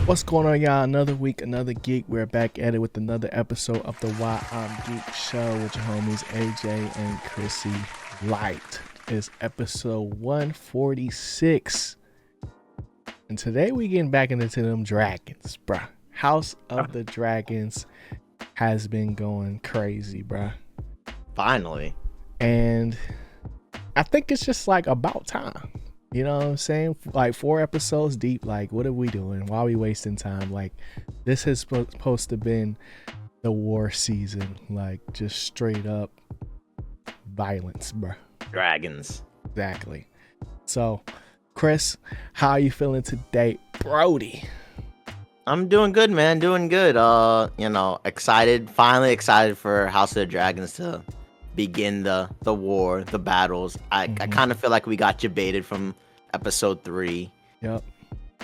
What's going on, y'all? Another week, another geek. We're back at it with another episode of the Why I'm Geek show with your homies AJ and Chrissy Light. It's episode 146. And today we getting back into them dragons, bruh. House of the Dragons has been going crazy, bruh. Finally. And I think it's just like about time. You know what I'm saying? Like 4 episodes deep. Like, what are we doing? Why are we wasting time? Like, this is supposed to been the war season. Like, just straight up violence, bro. Dragons. Exactly. So, Chris, how are you feeling today, Brody? I'm doing good, man. Doing good. Excited. Finally excited for House of the Dragons to begin the war, the battles. I kind of feel like we got debated from episode 3. Yep.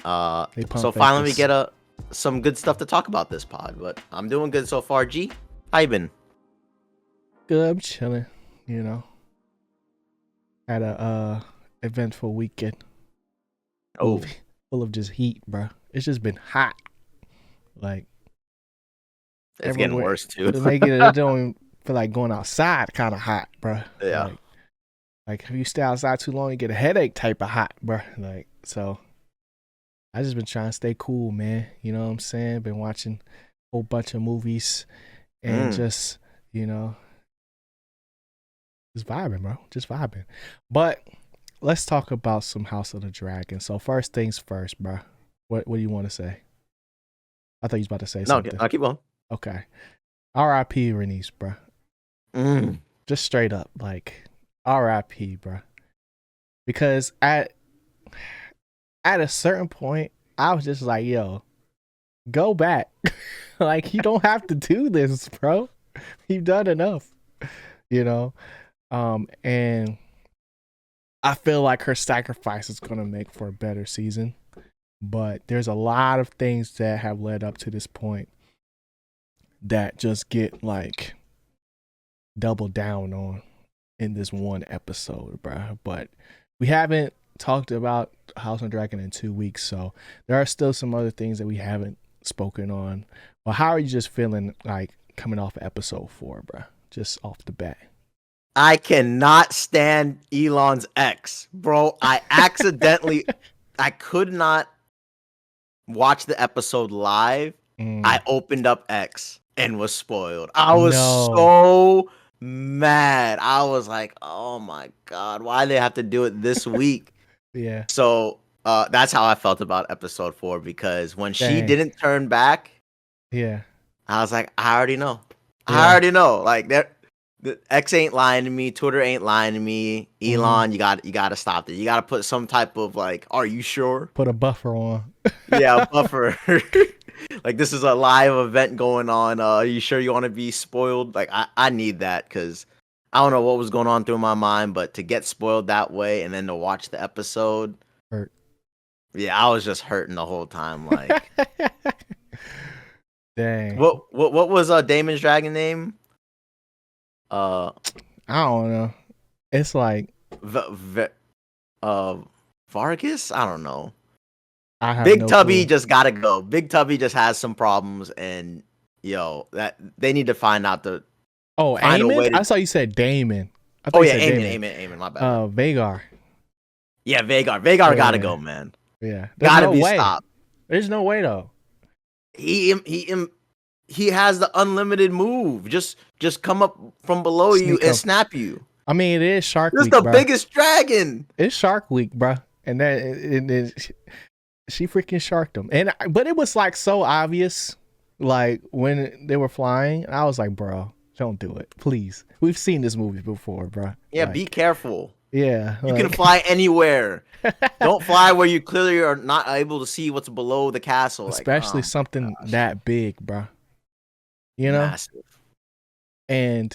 So finally we get some good stuff to talk about this pod. But I'm doing good so far. G, how you been? Good. I'm chilling. You know, had a eventful weekend. Full of just heat, bro. It's just been hot. Like, it's getting worse too. It don't feel like going outside. Kind of hot, bro. Yeah. Like if you stay outside too long, you get a headache type of hot, bro. Like, so I just been trying to stay cool, man. You know what I'm saying? Been watching a whole bunch of movies and just, you know, just vibing, bro. Just vibing. But let's talk about some House of the Dragon. So first things first, bro. What do you want to say? I thought you was about to say something. No, I'll keep on. Okay. R.I.P. Renice, bro. Just straight up, like, R.I.P., bro. Because at a certain point, I was just like, yo, go back. Like, you don't have to do this, bro. You've done enough, you know? And I feel like her sacrifice is going to make for a better season. But there's a lot of things that have led up to this point that just get, like, doubled down on in this one episode, bro. But we haven't talked about House of the Dragon in 2 weeks, so there are still some other things that we haven't spoken on. Well, how are you just feeling like coming off of episode 4, bro? Just off the bat. I cannot stand Elon's ex, bro. I could not watch the episode live. I opened up X and was spoiled. I was so mad. I was like, oh my God, why they have to do it this week? Yeah. So that's how I felt about episode 4, because when she didn't turn back, yeah, I was like, I already know. I already know. Like, the X ain't lying to me. Twitter ain't lying to me. Elon, you got to stop it. You got to put some type of, like, are you sure? Put a buffer on. Yeah, a buffer. Like, this is a live event going on. Are you sure you want to be spoiled? Like, I need that, because I don't know what was going on through my mind, but to get spoiled that way and then to watch the episode hurt. Yeah, I was just hurting the whole time. Like, dang. What was Damon's dragon name? I don't know. It's like Vargas? I don't know. Big Tubby just gotta go. Big Tubby just has some problems, and that they need to find out the. Oh, Eamon? I saw you said Damon. Eamon. My bad. Vhagar. Yeah, Vhagar gotta go, man. Yeah, gotta be stopped. There's no way though. He has the unlimited move. Just come up from below you and snap you. I mean, it is Shark Week. This is the biggest dragon. It's Shark Week, bro, and she freaking sharked him. But it was like so obvious, like when they were flying. I was like, bro, don't do it, please. We've seen this movie before, bro. Yeah, be careful. Yeah, you can fly anywhere. Don't fly where you clearly are not able to see what's below the castle. Especially something that big, bro. You know? Massive. And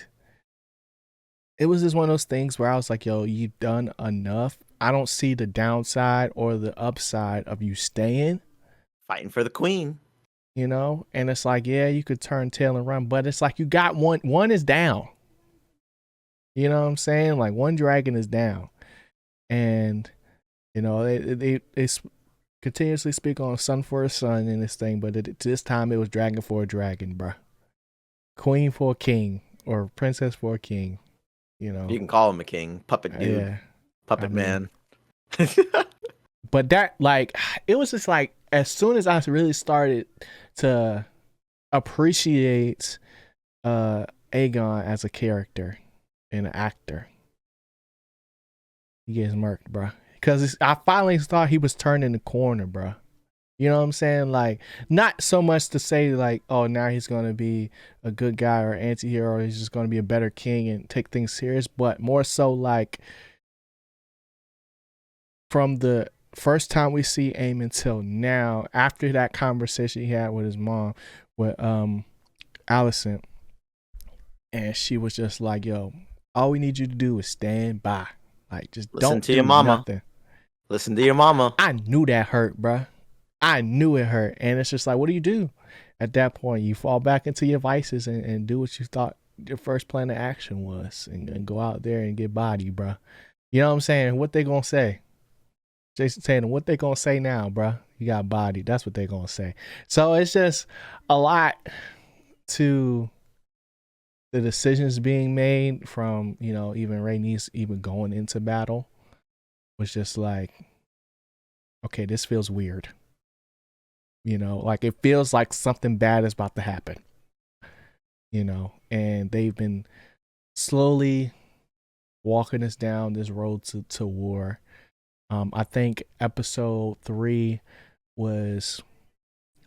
it was just one of those things where I was like, yo, you've done enough. I don't see the downside or the upside of you staying. Fighting for the queen. You know? And it's like, yeah, you could turn tail and run, but it's like you got one is down. You know what I'm saying? Like, one dragon is down. And, you know, continuously speak on son for a son in this thing, but this time it was dragon for a dragon, bruh. Queen for a king, or princess for a king. You know, You can call him a king, puppet dude, yeah. puppet man. But that, like, it was just like, as soon as I really started to appreciate Aegon as a character and an actor, he gets murked, bro. Because I finally thought he was turning the corner, bro. You know what I'm saying? Like, not so much to say like, oh, now he's gonna be a good guy or anti-hero, or he's just gonna be a better king and take things serious, but more so like from the first time we see Aim until now, after that conversation he had with his mom, with Allison, and she was just like, yo, all we need you to do is stand by. Like, just Listen don't to do your mama. nothing. Listen to your mama. I knew that hurt, bruh. I knew it hurt. And it's just like, what do you do? At that point, you fall back into your vices and do what you thought your first plan of action was, and go out there and get body, bruh. You know what I'm saying? What they gonna say? Jason Tatum, what they gonna say now, bruh? You got body. That's what they gonna say. So it's just a lot to the decisions being made from, you know, even Rhaenys even going into battle was just like, okay, this feels weird. You know, like it feels like something bad is about to happen. You know, and they've been slowly walking us down this road to war. I think episode 3 was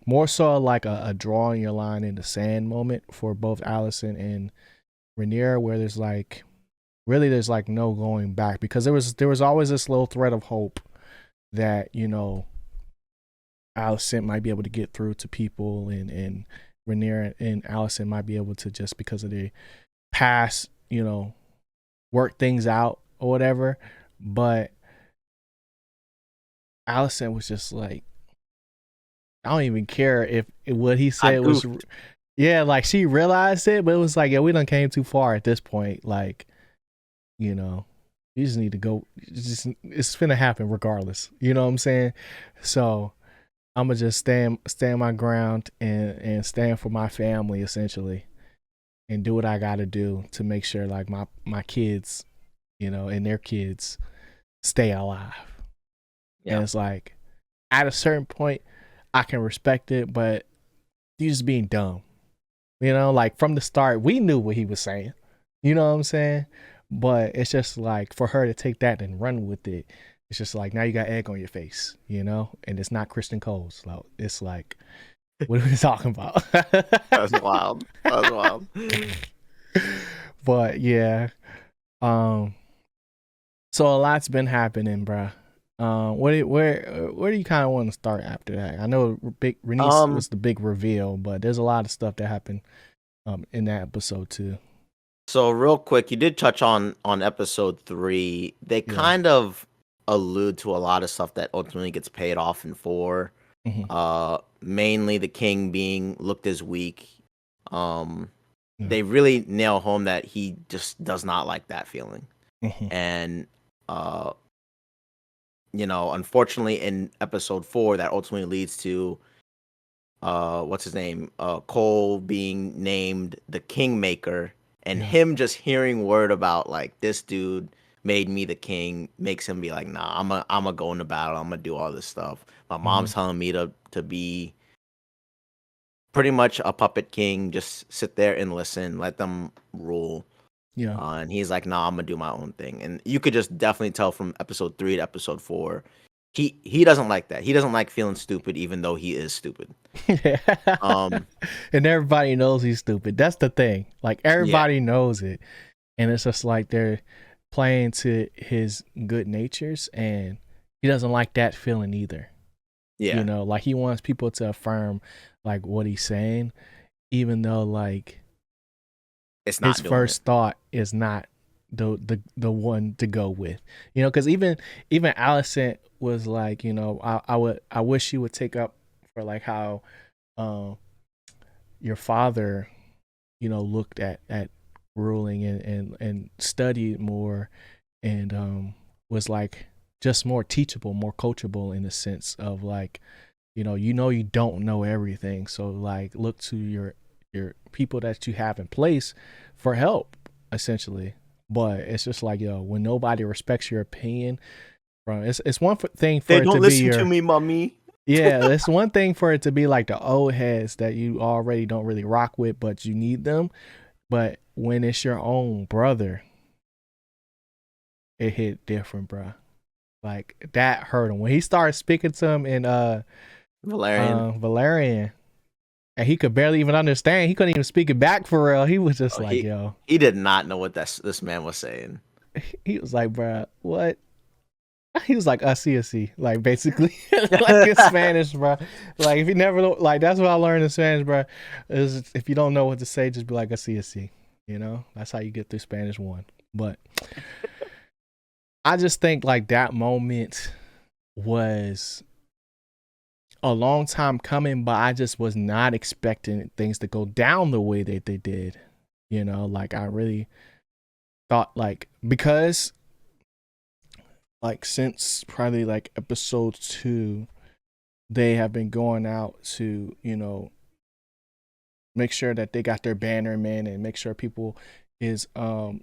more so like a drawing your line in the sand moment for both Allison and Rhaenyra, where there's like no going back, because there was always this little thread of hope that, you know, Allison might be able to get through to people, and Rhaenyra and Allison might be able to, just because of the past, you know, work things out or whatever. But Allison was just like, I don't even care if what he said was, yeah, like she realized it, but it was like, yeah, we done came too far at this point. Like, you know, you just need to go. It's gonna happen regardless. You know what I'm saying? So I'm gonna just stand my ground and stand for my family, essentially, and do what I gotta do to make sure like my kids, you know, and their kids stay alive. Yeah. And it's like, at a certain point, I can respect it, but you just being dumb. You know, like from the start, we knew what he was saying. You know what I'm saying? But it's just like, for her to take that and run with it, it's just like, now you got egg on your face, you know? And it's not Kristen Cole's. Like, it's like, what are we talking about? That's wild. That's wild. But yeah. So a lot's been happening, bruh. Where do you kind of want to start after that? I know Rhaenys was the big reveal, but there's a lot of stuff that happened in that episode too. So real quick, you did touch on episode 3. They kind of allude to a lot of stuff that ultimately gets paid off in 4. Mainly the king being looked as weak. They really nail home that he just does not like that feeling. And you know, unfortunately in episode 4, that ultimately leads to what's his name? Cole being named the Kingmaker, and him just hearing word about like, this dude made me the king, makes him be like, nah, I'm a go into battle, I'm gonna do all this stuff. My mom's telling me to be pretty much a puppet king, just sit there and listen, let them rule. Yeah. And he's like, nah, I'm gonna do my own thing. And you could just definitely tell from episode 3 to episode 4, he doesn't like that. He doesn't like feeling stupid, even though he is stupid. And everybody knows he's stupid. That's the thing. Like, everybody knows it. And it's just like they're playing to his good natures, and he doesn't like that feeling either. Yeah. You know, like he wants people to affirm like what he's saying, even though like it's not his first thought is not the one to go with. You know, because even Allison was like, you know, I wish you would take up for like how your father, you know, looked at ruling and studied more, and was like just more teachable, more coachable in the sense of like, you don't know everything. So like look to your people that you have in place for help, essentially. But it's just like, when nobody respects your opinion, bro, it's one thing for They it don't to be listen to me, mommy. yeah, it's one thing for it to be like the old heads that you already don't really rock with, but you need them. But when it's your own brother, it hit different, bro. Like that hurt him when he started speaking to him in Valerian, and he could barely even understand. He couldn't even speak it back for real. He was just like, yo. He did not know what this man was saying. He was like, bro, what? He was like, see, like basically, like in Spanish, bro. Like if you never know, like that's what I learned in Spanish, bro. Is if you don't know what to say, just be like, see. That's how you get through Spanish 1. But I just think like that moment was a long time coming, but I just was not expecting things to go down the way that they did. Like I really thought like, because like since probably like episode 2, they have been going out to, make sure that they got their bannermen and make sure people is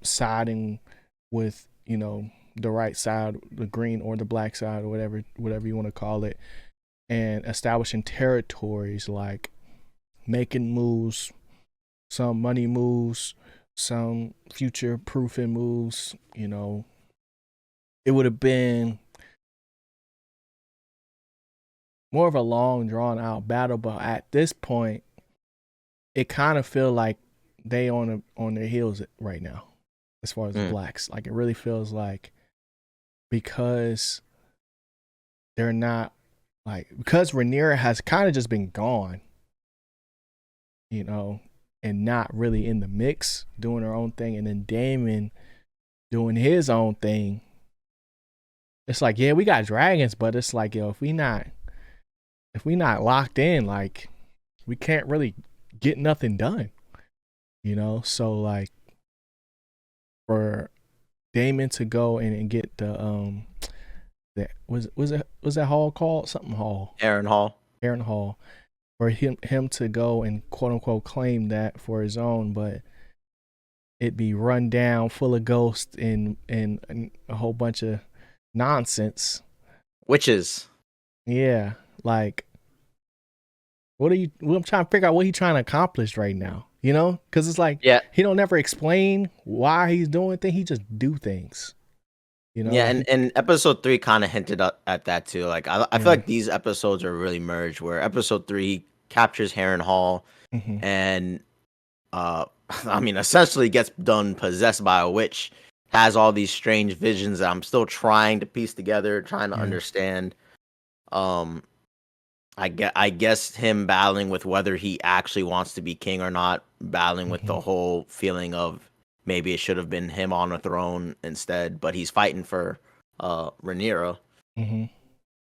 siding with, the right side, the green or the black side, or whatever you want to call it, and establishing territories, like making moves, some money moves, some future proofing moves. It would have been more of a long drawn out battle, but at this point it kind of feel like they on their heels right now as far as the blacks. Like it really feels like, because they're not like, because Rhaenyra has kind of just been gone, and not really in the mix, doing her own thing, and then Daemon doing his own thing. It's like, yeah, we got dragons, but it's like, if we not locked in, like we can't really get nothing done. So like for Daemon to go and get the that was that hall called something hall? Aaron Hall. For him to go and quote unquote claim that for his own, but it be run down, full of ghosts and a whole bunch of nonsense. Witches. Yeah, like I'm trying to figure out what he's trying to accomplish right now. Because it's like, he don't never explain why he's doing things. He just do things. Yeah, and episode 3 kind of hinted at that too. Like I feel like these episodes are really merged. Where episode 3 captures Harrenhal, and essentially gets done possessed by a witch. Has all these strange visions that I'm still trying to piece together, trying to understand. I guess him battling with whether he actually wants to be king or not, battling with the whole feeling of maybe it should have been him on a throne instead, but he's fighting for Rhaenyra.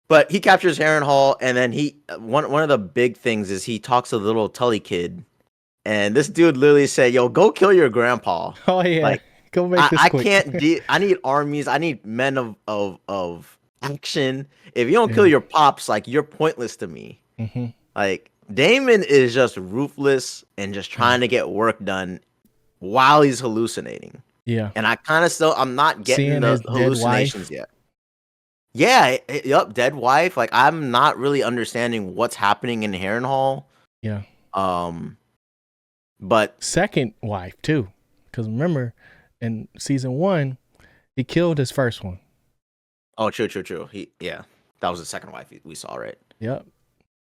But he captures Harrenhal, and then one of the big things is he talks to the little Tully kid, and this dude literally said, "Yo, go kill your grandpa." Oh yeah, like go make this quick. I need armies. I need men of action. If you don't kill your pops, like you're pointless to me. Like Daemon is just ruthless and just trying to get work done while he's hallucinating. Yeah, and I kind of I'm not getting seeing the his hallucinations yet. Yeah, yep, dead wife. Like I'm not really understanding what's happening in Harrenhal. Yeah. But second wife too, because remember, in season 1, he killed his first one. Oh, true. That was the second wife we saw, right? Yep.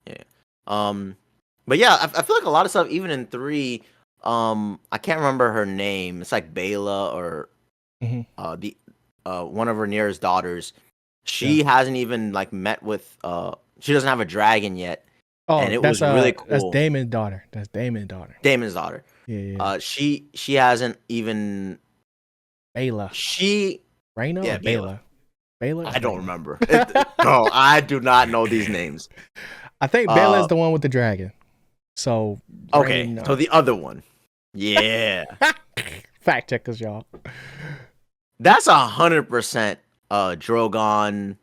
Yeah. But yeah, I feel like a lot of stuff, even in 3, I can't remember her name. It's like Bela or one of Rhaenyra's daughters. She hasn't even like met with she doesn't have a dragon yet. Oh, and it was really cool. That's Daemon's daughter. Daemon's daughter. Yeah. She hasn't even Bela. Rhaena? Yeah, or Bela. Bela? I don't remember. Bro, I do not know these names. I think Bela is the one with the dragon. So okay, Rhaena. so the other one. Yeah. Fact checkers, y'all. That's 100% Drogon,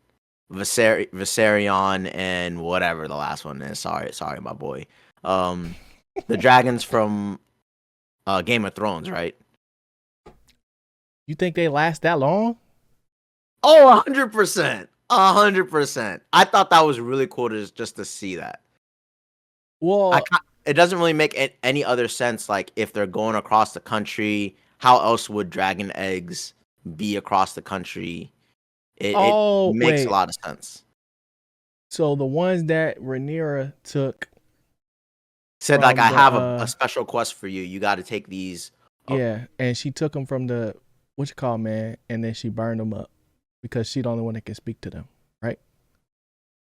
Viserion, and whatever the last one is. Sorry, my boy. The dragons from Game of Thrones, right? You think they last that long? Oh, 100%. 100%. I thought that was really cool just to see that. Well, it doesn't really make any other sense. Like, if they're going across the country, how else would dragon eggs be across the country? It makes a lot of sense. So the ones that Rhaenyra took said, like, I have a special quest for you. You got to take these. Yeah, and she took them from the what you call man, and then she burned them up because she's the only one that can speak to them, right?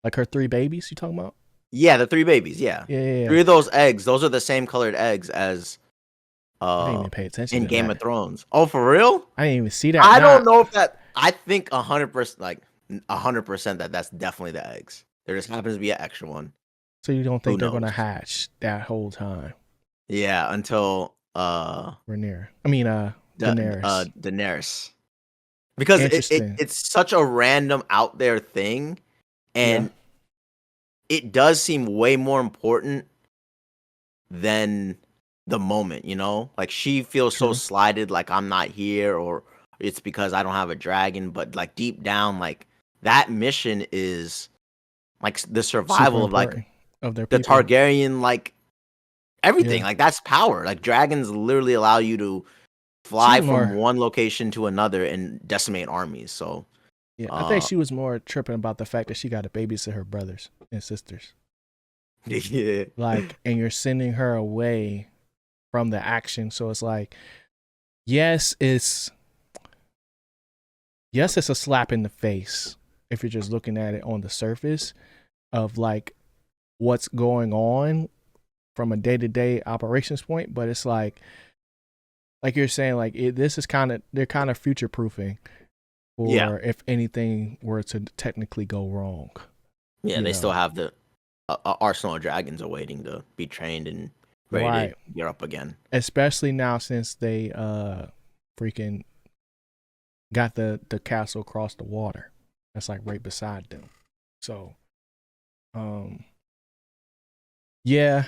Like her 3 babies, you talking about? Yeah, the 3 babies. Yeah. 3 of those eggs. Those are the same colored eggs as I didn't even pay attention in to Game that. of Thrones. Oh, for real? I didn't even see that. I don't know if that. I think 100%, like 100% that's definitely the eggs. There just happens to be an extra one. So you don't think they're gonna hatch that whole time? Yeah, until Rhaenyra. I mean Daenerys. Daenerys. Because it's such a random out there thing, and it does seem way more important than the moment, you know? Like, she feels so slighted, like I'm not here, or it's because I don't have a dragon, but like deep down, like that mission is like the survival of like of their the Targaryen, like everything. Like, that's power. Like, dragons literally allow you to fly from one location to another and decimate armies. So yeah, I think she was more tripping about the fact that she got to babysit her brothers and sisters. Yeah. Like, and you're sending her away from the action. So it's like, yes, it's a slap in the face if you're just looking at it on the surface of like what's going on from a day-to-day operations point, but it's like you're saying, like this is they're kind of future-proofing for if anything were to technically go wrong. Yeah, they still have the arsenal of dragons awaiting to be trained and ready to gear up again. Especially now since they freaking got the castle across the water. That's like right beside them. So, yeah.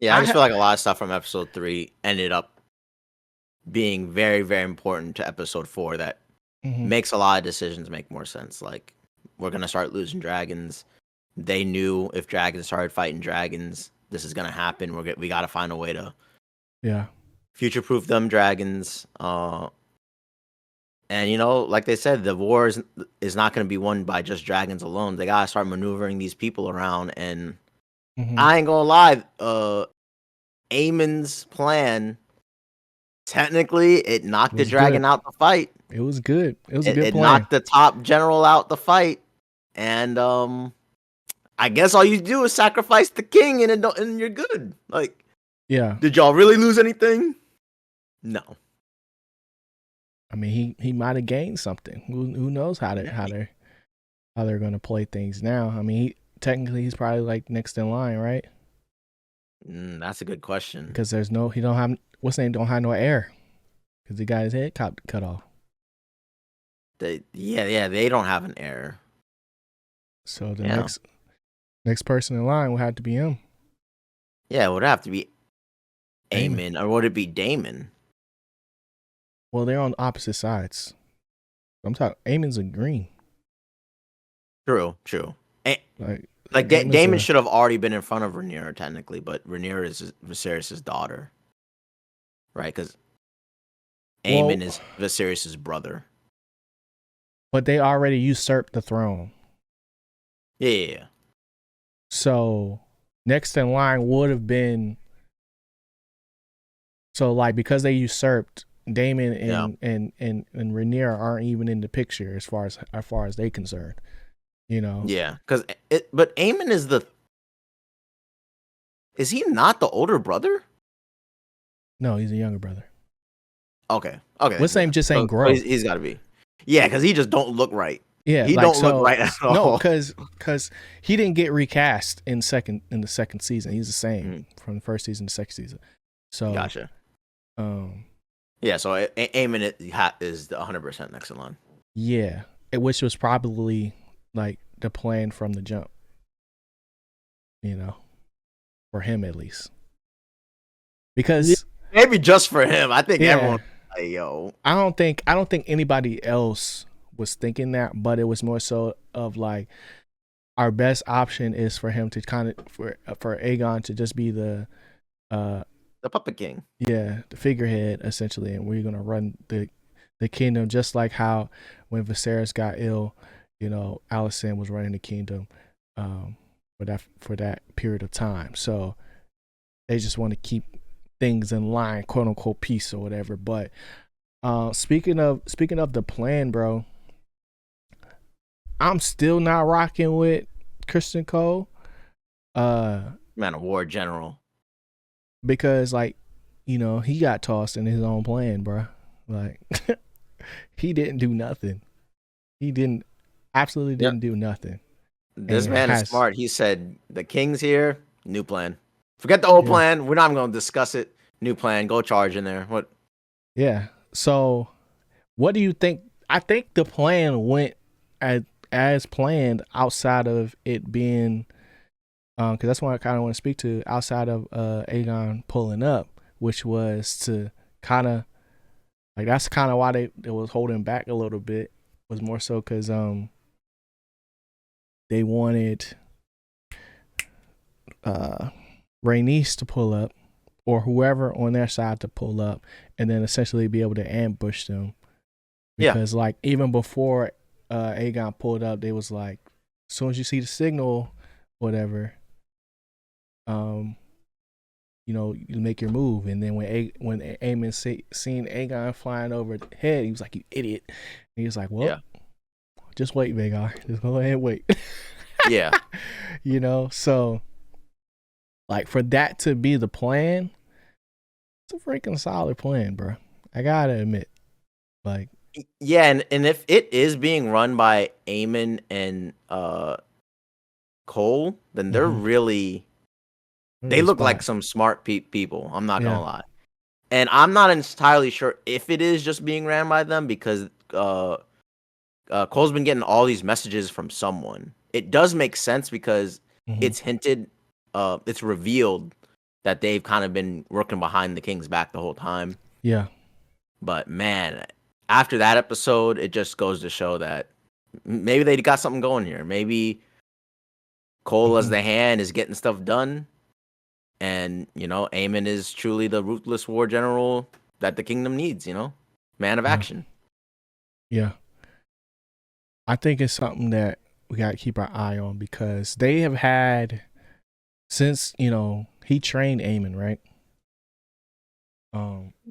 Yeah, I just feel like a lot of stuff from episode 3 ended up being very, very important to episode 4 that makes a lot of decisions make more sense. Like, we're going to start losing dragons. They knew if dragons started fighting dragons, this is going to happen. We got to find a way to future-proof them dragons. And, you know, like they said, the war is not going to be won by just dragons alone. They got to start maneuvering these people around. And I ain't going to lie, Aemon's plan, technically, it knocked the dragon out the fight. It was good. It was a good plan. It knocked the top general out the fight. And I guess all you do is sacrifice the king and you're good. Like, did y'all really lose anything? No. I mean, he might have gained something. Who knows how they're going to play things now? I mean, technically he's probably like next in line, right? That's a good question. Because he don't have don't have no heir because he got his head cut off. They don't have an heir. So the next person in line will have to be him. Yeah, it would have to be Aemon, or would it be Daemon? Well, they're on opposite sides. I'm talking. Aemon's a green. True. Like Daemon should have already been in front of Rhaenyra technically, but Rhaenyra is Viserys' daughter, right? Because Aemon is Viserys' brother. But they already usurped the throne. Yeah. So next in line would have been. So like because they usurped, Daemon and Rhaenyra aren't even in the picture as far as they concerned. You know. Yeah, but Aemon is he not the older brother? No, he's a younger brother. Okay. What's name just ain't grow? He's got to be. Yeah, because he just don't look right. Yeah, he don't look right at all. No, because he didn't get recast in the second season. He's the same from the first season to second season. So gotcha. Yeah, so Aemon is the 100% next in line. Yeah, which was probably like the plan from the jump. You know, for him at least, because maybe just for him. I think everyone. Like, yo, I don't think anybody else was thinking that, but it was more so of like our best option is for him to kind of for Aegon to just be the puppet king. Yeah, the figurehead essentially, and we're gonna run the kingdom just like how when Viserys got ill, you know, Alicent was running the kingdom for that period of time. So they just want to keep things in line, quote unquote, peace or whatever. But speaking of the plan, bro, I'm still not rocking with Christian Cole. Man, a war general. Because like, you know, he got tossed in his own plan, bro. Like he didn't do nothing. He absolutely didn't do nothing. This man is smart. He said, the king's here, new plan. Forget the old plan. We're not even going to discuss it. New plan. Go charge in there. What? Yeah. So what do you think? I think the plan went as planned outside of it being, because that's what I kind of want to speak to, outside of Aegon pulling up, which was to kind of, like, that's kind of why they was holding back a little bit, was more so because they wanted Rhaenys to pull up, or whoever on their side to pull up, and then essentially be able to ambush them. Because like even before Aegon pulled up, they was like, as soon as you see the signal, whatever, you know, you make your move. And then when Aemon seen Aegon flying over the head, he was like, "You idiot!" And he was like, "Well, just wait, Vhagar. Just go ahead and wait." Yeah. You know, so like for that to be the plan, it's a freaking solid plan, bro. I gotta admit, like. Yeah, and if it is being run by Aemon and Cole, then they're really, they look like some smart people. I'm not gonna lie, and I'm not entirely sure if it is just being ran by them, because Cole's been getting all these messages from someone. It does make sense because it's hinted, it's revealed that they've kind of been working behind the king's back the whole time. Yeah, but man, after that episode, it just goes to show that maybe they got something going here. Maybe Cole as the hand is getting stuff done, and you know, Aemon is truly the ruthless war general that the kingdom needs. You know, man of action. Yeah, I think it's something that we got to keep our eye on, because they have had, since, you know, he trained Aemon, right?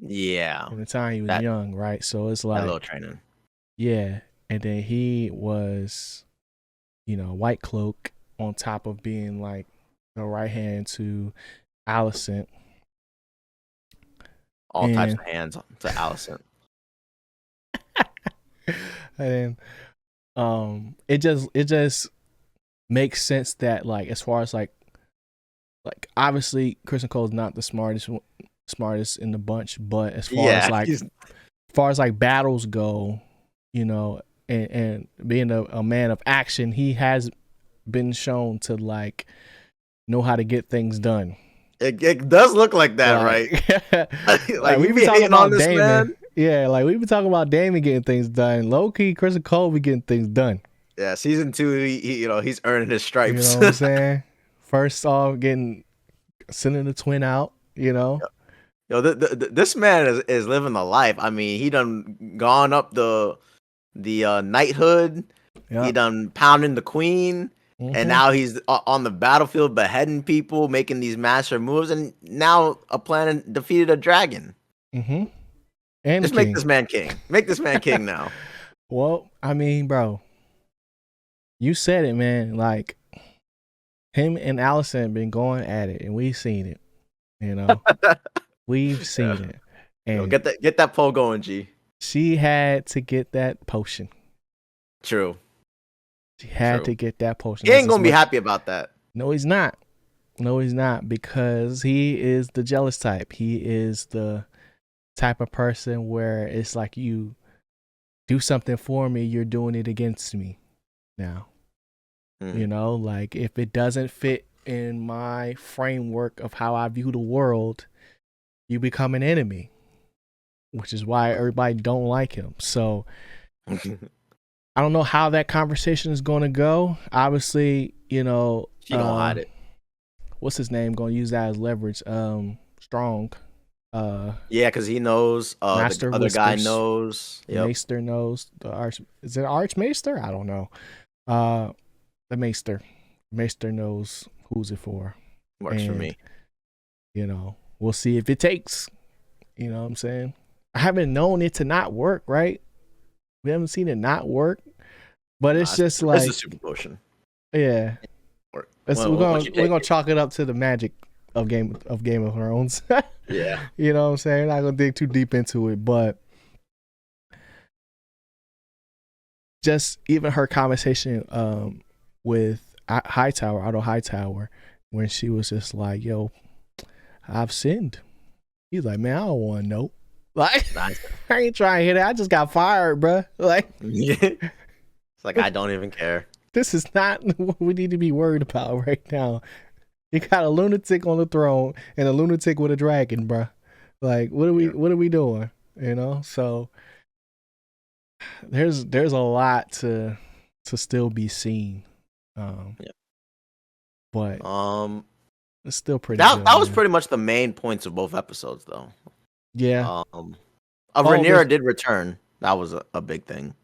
Yeah. From the time he was young, right? So it's like a little training. Yeah, and then he was, you know, White Cloak, on top of being like the right hand to Alicent. All types of hands to Alicent. And it just makes sense that, like, as far as like obviously Kristen Cole's not the smartest in the bunch, but as far as like battles go, you know, and being a man of action, he has been shown to like know how to get things done. It does look like that, right? like we be talking about this, Daemon. Man. Yeah, like we been talking about Daemon getting things done. Low key, Kristen Cole be getting things done. Yeah, season 2, he you know, he's earning his stripes. You know what I'm saying? First off, sending the twin out. You know. Yo, this man is living the life. I mean, he done gone up the knighthood. Yep. He done pounding the queen. And now he's on the battlefield beheading people, making these master moves, and now a planet defeated a dragon. And just make this man king. Make this man king now. Well, I mean, bro, you said it, man. Like, him and Alicent been going at it, and we've seen it. You know, we've seen it. And yo, get that pole going, G. She had to get that potion. True. She had to get that potion. He ain't gonna be happy about that. No, he's not. No, he's not, because he is the jealous type. He is the type of person where it's like you do something for me, you're doing it against me now. You know, like if it doesn't fit in my framework of how I view the world, you become an enemy, which is why everybody don't like him. So I don't know how that conversation is going to go. Obviously, you know, she gonna hide it. What's his name? Going to use that as leverage. Strong. Yeah, because he knows. Master the other Whispers. guy knows. Yep. Maester knows. Is it Archmaester? I don't know. The Maester. Maester knows who's it for. Works for me. You know, we'll see if it takes. You know what I'm saying? I haven't known it to not work, right? We haven't seen it not work. But it's just like it's a super potion. Yeah. We're gonna chalk it up to the magic of Game of Thrones. Yeah. You know what I'm saying? Not gonna dig too deep into it, but just even her conversation with Otto Hightower, when she was just like, "Yo, I've sinned." He's like, "Man, I don't want to know. Like, I ain't trying to hit it. I just got fired, bro. Like, it's like I don't even care. This is not what we need to be worried about right now. You got a lunatic on the throne and a lunatic with a dragon, bro. Like, what are we doing? You know? So there's a lot to still be seen. But it's still pretty good. That was pretty much the main points of both episodes, though. Yeah. Rhaenyra did return. That was a big thing.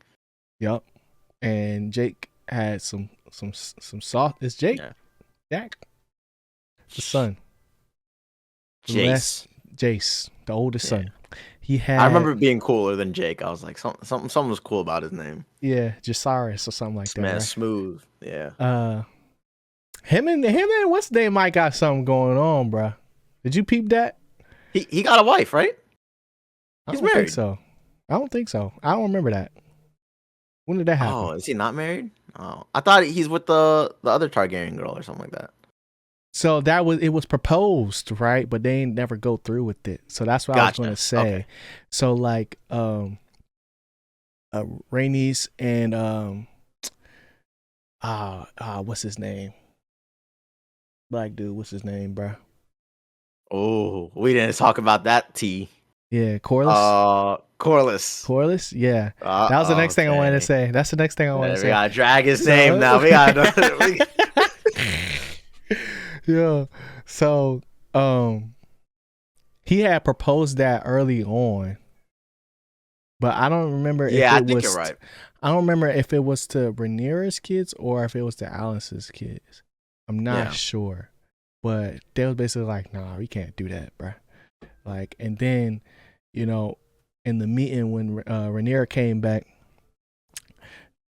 Yep. And Jake had some soft. Is Jake? Yeah. Jack? The son. Jace, the oldest son. He had. I remember being cooler than Jake. I was like, something was cool about his name. Yeah, Jacaerys or something like that. Man, right? smooth. Yeah. Him and what's name might got something going on, bro. Did you peep that? He got a wife, right? He's married. I don't think so. I don't remember that. When did that happen? Oh, is he not married? Oh, I thought he's with the other Targaryen girl or something like that. So it was proposed, right? But they never go through with it. So that's what I was going to say. Okay. So like, Rhaenys and what's his name? Black dude, what's his name, bro? Oh, we didn't talk about that tea. Yeah, Corlys. Corlys, yeah. That was the next thing I wanted to say. That's the next thing I wanted to say. We gotta drag his name now. We gotta. Yeah. So, he had proposed that early on, but I don't remember. I think you're right. I don't remember if it was to Rhaenyra's kids or if it was to Alicent's kids. I'm not sure, but they was basically like, "Nah, we can't do that, bro." Like, and then, you know, in the meeting when Rhaenyra came back,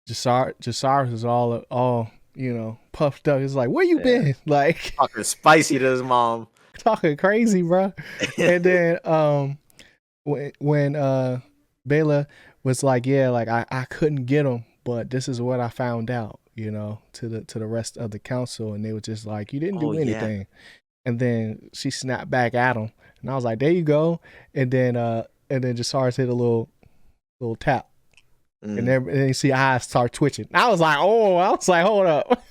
Jacaerys was all you know, puffed up. He's like, "Where you been?" Like talking spicy to his mom, talking crazy, bro. And then when Baela was like, "Yeah, like I couldn't get him, but this is what I found out," you know, to the rest of the council, and they were just like, "You didn't do anything." And then she snapped back at him, and I was like, "There you go." And then Jacaerys hit a little tap. And then you see eyes start twitching. I was like, hold up.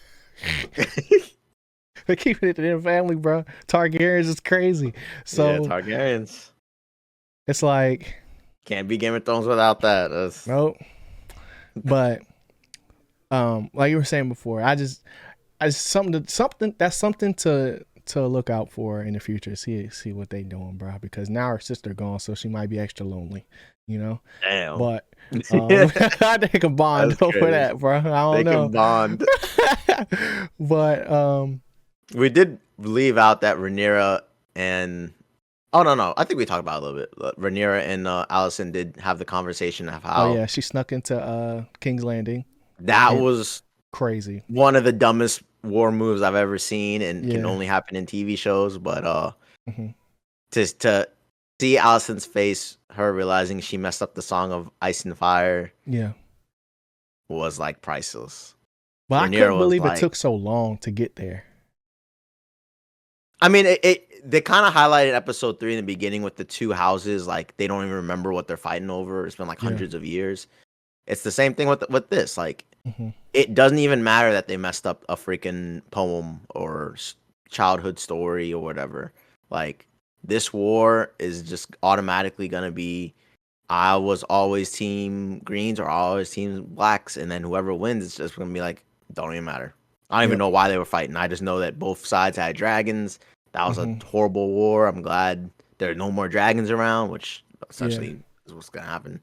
They're keeping it in their family, bro. Targaryens is crazy. So Targaryens. It's like can't be Game of Thrones without that. Nope. But like you were saying before, I just something to look out for in the future. See what they doing, bro. Because now her sister gone, so she might be extra lonely. You know. Damn. But they can bond over that, bro. I don't know. They can bond. But we did leave out that Rhaenyra and no, I think we talked about it a little bit. Rhaenyra and Alicent did have the conversation of how she snuck into King's Landing. That was crazy. One of the dumbest war moves I've ever seen, and can only happen in TV shows. But to see Alicent's face, her realizing she messed up the song of Ice and Fire, was like priceless. But Rhaenyra I couldn't believe it took so long to get there. I mean, they kind of highlighted episode 3 in the beginning with the two houses. Like they don't even remember what they're fighting over. It's been like hundreds of years. It's the same thing with this. Like it doesn't even matter that they messed up a freaking poem or childhood story or whatever. Like this war is just automatically gonna be. I was always team greens or always team blacks, and then whoever wins, it's just gonna be like, don't even matter. I don't even know why they were fighting. I just know that both sides had dragons. That was a horrible war. I'm glad there are no more dragons around, which essentially is what's gonna happen.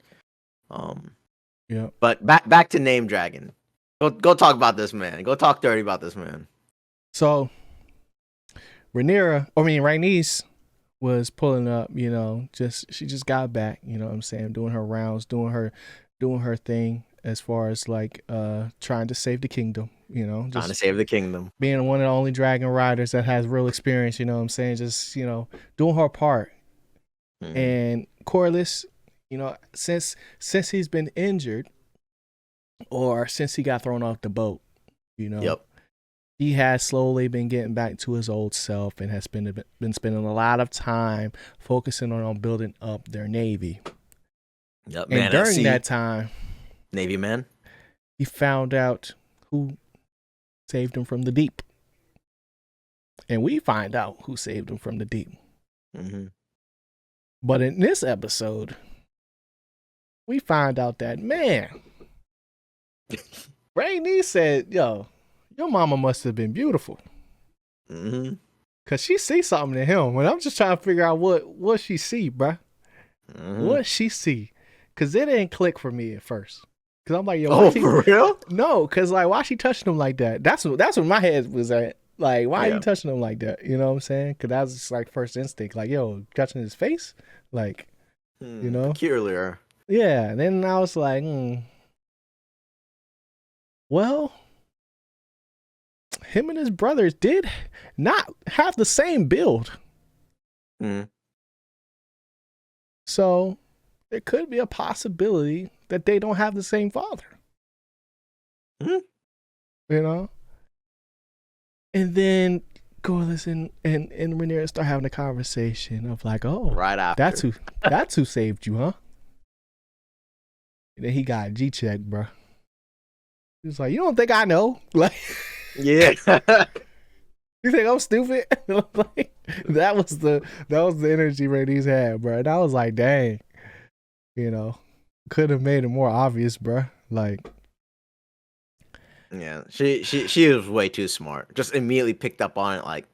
But back to Name Dragon. Go talk about this man. Go talk dirty about this man. So Rhaenys was pulling up, you know, she just got back, you know what I'm saying, doing her rounds, doing her thing as far as like trying to save the kingdom, you know, just trying to save the kingdom. Being one of the only dragon riders that has real experience, you know what I'm saying, just, you know, doing her part. And Corlys, you know, since he's been injured or since he got thrown off the boat, you know. He has slowly been getting back to his old self and has been spending a lot of time focusing on building up their navy. And during that time, Navy man, he found out who saved him from the deep. And we find out who saved him from the deep. But in this episode, we find out that, man, Rhaenys said, yo, your mama must have been beautiful. Cause she sees something in him. And I'm just trying to figure out what she see, bruh. What she see. Cause it didn't click for me at first. Cause I'm like, yo, for real? No, cause like, why she touching him like that? That's what my head was at. Like, why are you touching him like that? You know what I'm saying? Cause that was just like first instinct. Like, yo, touching his face? Like, you know? Peculiar. Yeah. And then I was like, well, him and his brothers did not have the same build. So there could be a possibility that they don't have the same father. You know? And then Corlys and Rhaenyra start having a conversation of like, oh, right after. That's who saved you, huh? And then he got G-checked, bro. He was like, you don't think I know? Like, yeah. You think I'm stupid? Like, that was the energy Rhaenys had, bro. And I was like, dang, you know, could have made it more obvious, bro. Like, yeah, she was way too smart. Just immediately picked up on it, like,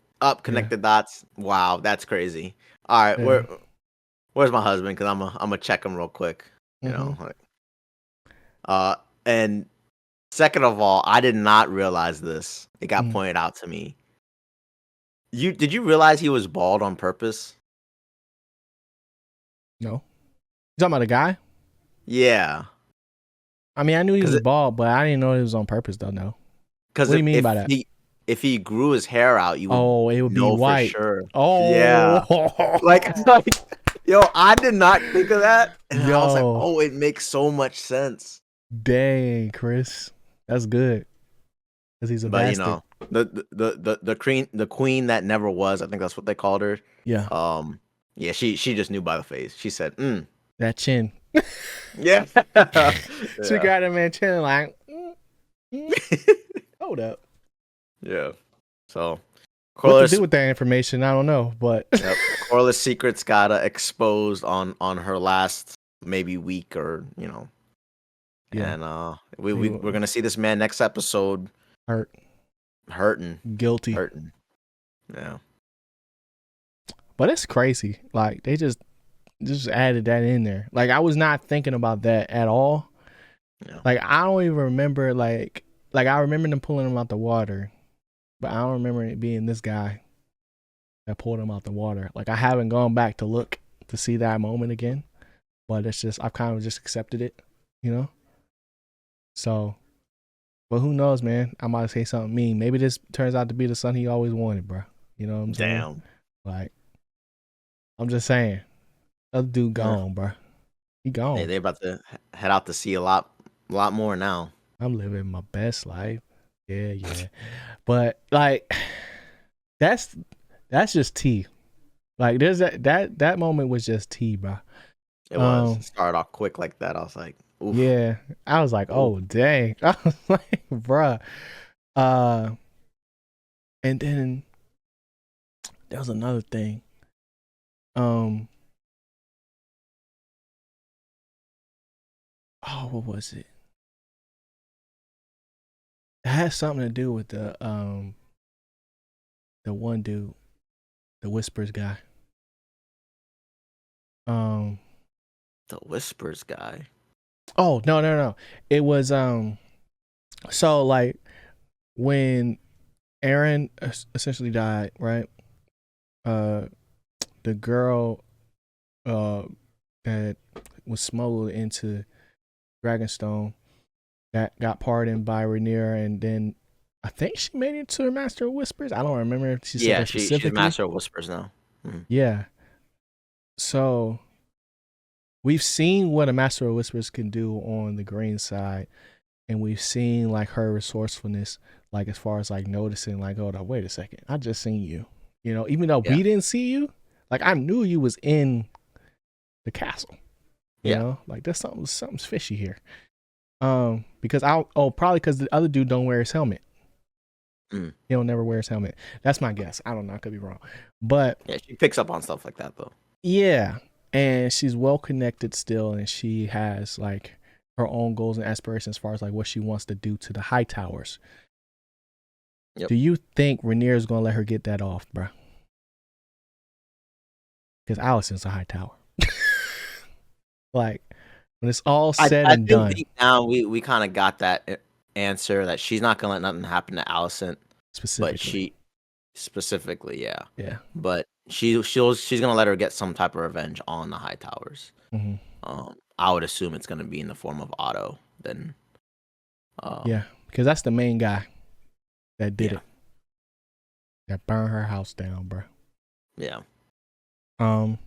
connected dots. Wow, that's crazy. All right, where's my husband? Because I'm gonna check him real quick. You know, like, and second of all, I did not realize this. It got pointed out to me. Did you realize he was bald on purpose? No. You talking about a guy? Yeah. I mean, I knew he was bald, but I didn't know it was on purpose, though. No. What do you mean by that? If he grew his hair out, you would it would be white. For sure. Oh, yeah. like, yo, I did not think of that, and I was like, oh, it makes so much sense. Dang, Chris, that's good. Because he's a bastard. You know, the queen that never was. I think that's what they called her. Yeah. Yeah. She just knew by the face. She said, that chin. Yeah. She got him in chin like, hold up. Yeah. So, Corlys, what to do with that information? I don't know, but Corlys' secrets got exposed on her last maybe week or you know. Yeah. And we're gonna see this man next episode. Hurting. Guilty. Yeah. But it's crazy. Like they just added that in there. Like I was not thinking about that at all. Yeah. Like I don't even remember like I remember them pulling him out the water, but I don't remember it being this guy that pulled him out the water. Like I haven't gone back to look to see that moment again. But it's just I've kind of just accepted it, you know? So, but who knows, man? I might say something mean. Maybe this turns out to be the son he always wanted, bro. You know what I'm saying? Damn. Like, I'm just saying. Other dude gone, bro. He gone. Hey, they about to head out to sea a lot more now. I'm living my best life. Yeah. But like, that's just tea. Like there's that moment was just tea, bro. It was. It started off quick like that. I was like, oof. Yeah. I was like, Oof. oh dang. I was like, bruh. And then there was another thing. What was it? It had something to do with the one dude, the Whispers guy. The Whispers guy. Oh, no. It was so like when Aaron essentially died, right? The girl that was smuggled into Dragonstone that got pardoned by Rhaenyra, and then I think she made it to her Master of Whispers. I don't remember if she said that specifically. She's Master of Whispers now. Mm-hmm. Yeah. So we've seen what a Master of Whispers can do on the green side, and we've seen like her resourcefulness, like as far as like noticing, like, hold on, wait a second, I just seen you. You know, even though we didn't see you, like I knew you was in the castle. You know, like there's something's fishy here. Because probably because the other dude don't wear his helmet. Mm. He'll never wear his helmet. That's my guess. I don't know. I could be wrong. But yeah, she picks up on stuff like that though. Yeah. And she's well connected still, and she has like her own goals and aspirations as far as like what she wants to do to the high towers. Yep. Do you think Rhaenyra is gonna let her get that off, bro? Because Alicent's a high tower. Like when it's all said and done. Deep down we kind of got that answer that she's not gonna let nothing happen to Alicent. Specifically. But she specifically, yeah. Yeah. But she's gonna let her get some type of revenge on the high towers. Mm-hmm. I would assume it's gonna be in the form of Otto. Then. Yeah, because that's the main guy that did it. That burned her house down, bro. Yeah. Will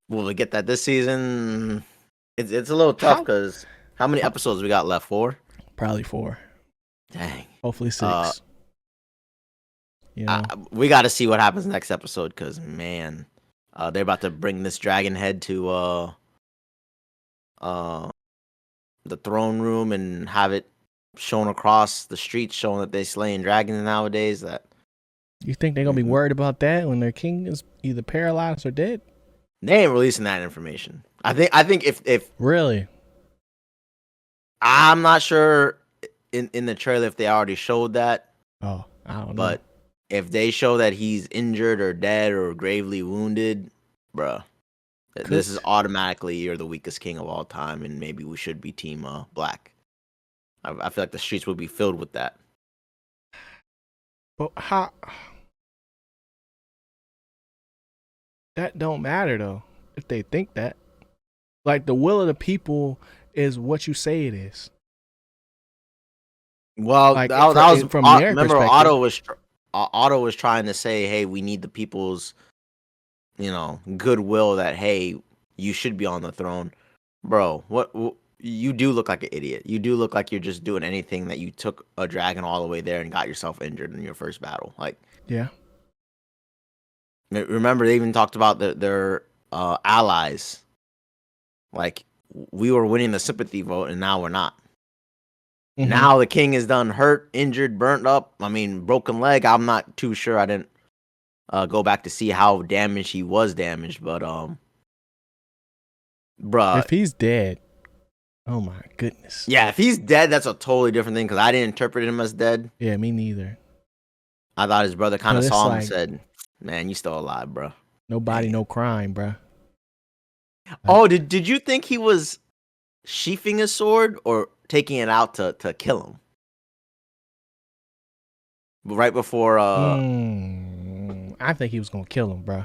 we get that this season? It's a little tough because how many episodes we got left? 4? Probably 4. Dang. Hopefully 6. You know? We got to see what happens next episode because man, they're about to bring this dragon head to the throne room and have it shown across the streets, showing that they're slaying dragons nowadays. That you think they're gonna be worried about that when their king is either paralyzed or dead? They ain't releasing that information. I think if really, I'm not sure in the trailer if they already showed that. Oh, I don't know. But if they show that he's injured or dead or gravely wounded, bruh, this is automatically you're the weakest king of all time, and maybe we should be Team Black. I feel like the streets would be filled with that. But how? That don't matter though. If they think that, like the will of the people is what you say it is. Well, like, that was from their remember perspective. Otto was trying to say, hey, we need the people's, goodwill that, hey, you should be on the throne. Bro, what you do look like an idiot. You do look like you're just doing anything that you took a dragon all the way there and got yourself injured in your first battle. Like, yeah. Remember, they even talked about their allies. Like, we were winning the sympathy vote, and now we're not. Mm-hmm. Now the king is done hurt, injured, burnt up. I mean, broken leg. I'm not too sure. I didn't go back to see how damaged he was damaged, but bruh. If he's dead, oh my goodness. Yeah, if he's dead, that's a totally different thing because I didn't interpret him as dead. Yeah, me neither. I thought his brother kind of saw him and said, man, you still alive, bro. Nobody, no crime, bro. Oh, did you think he was sheathing his sword or taking it out to kill him? Right before I think he was gonna kill him, bro.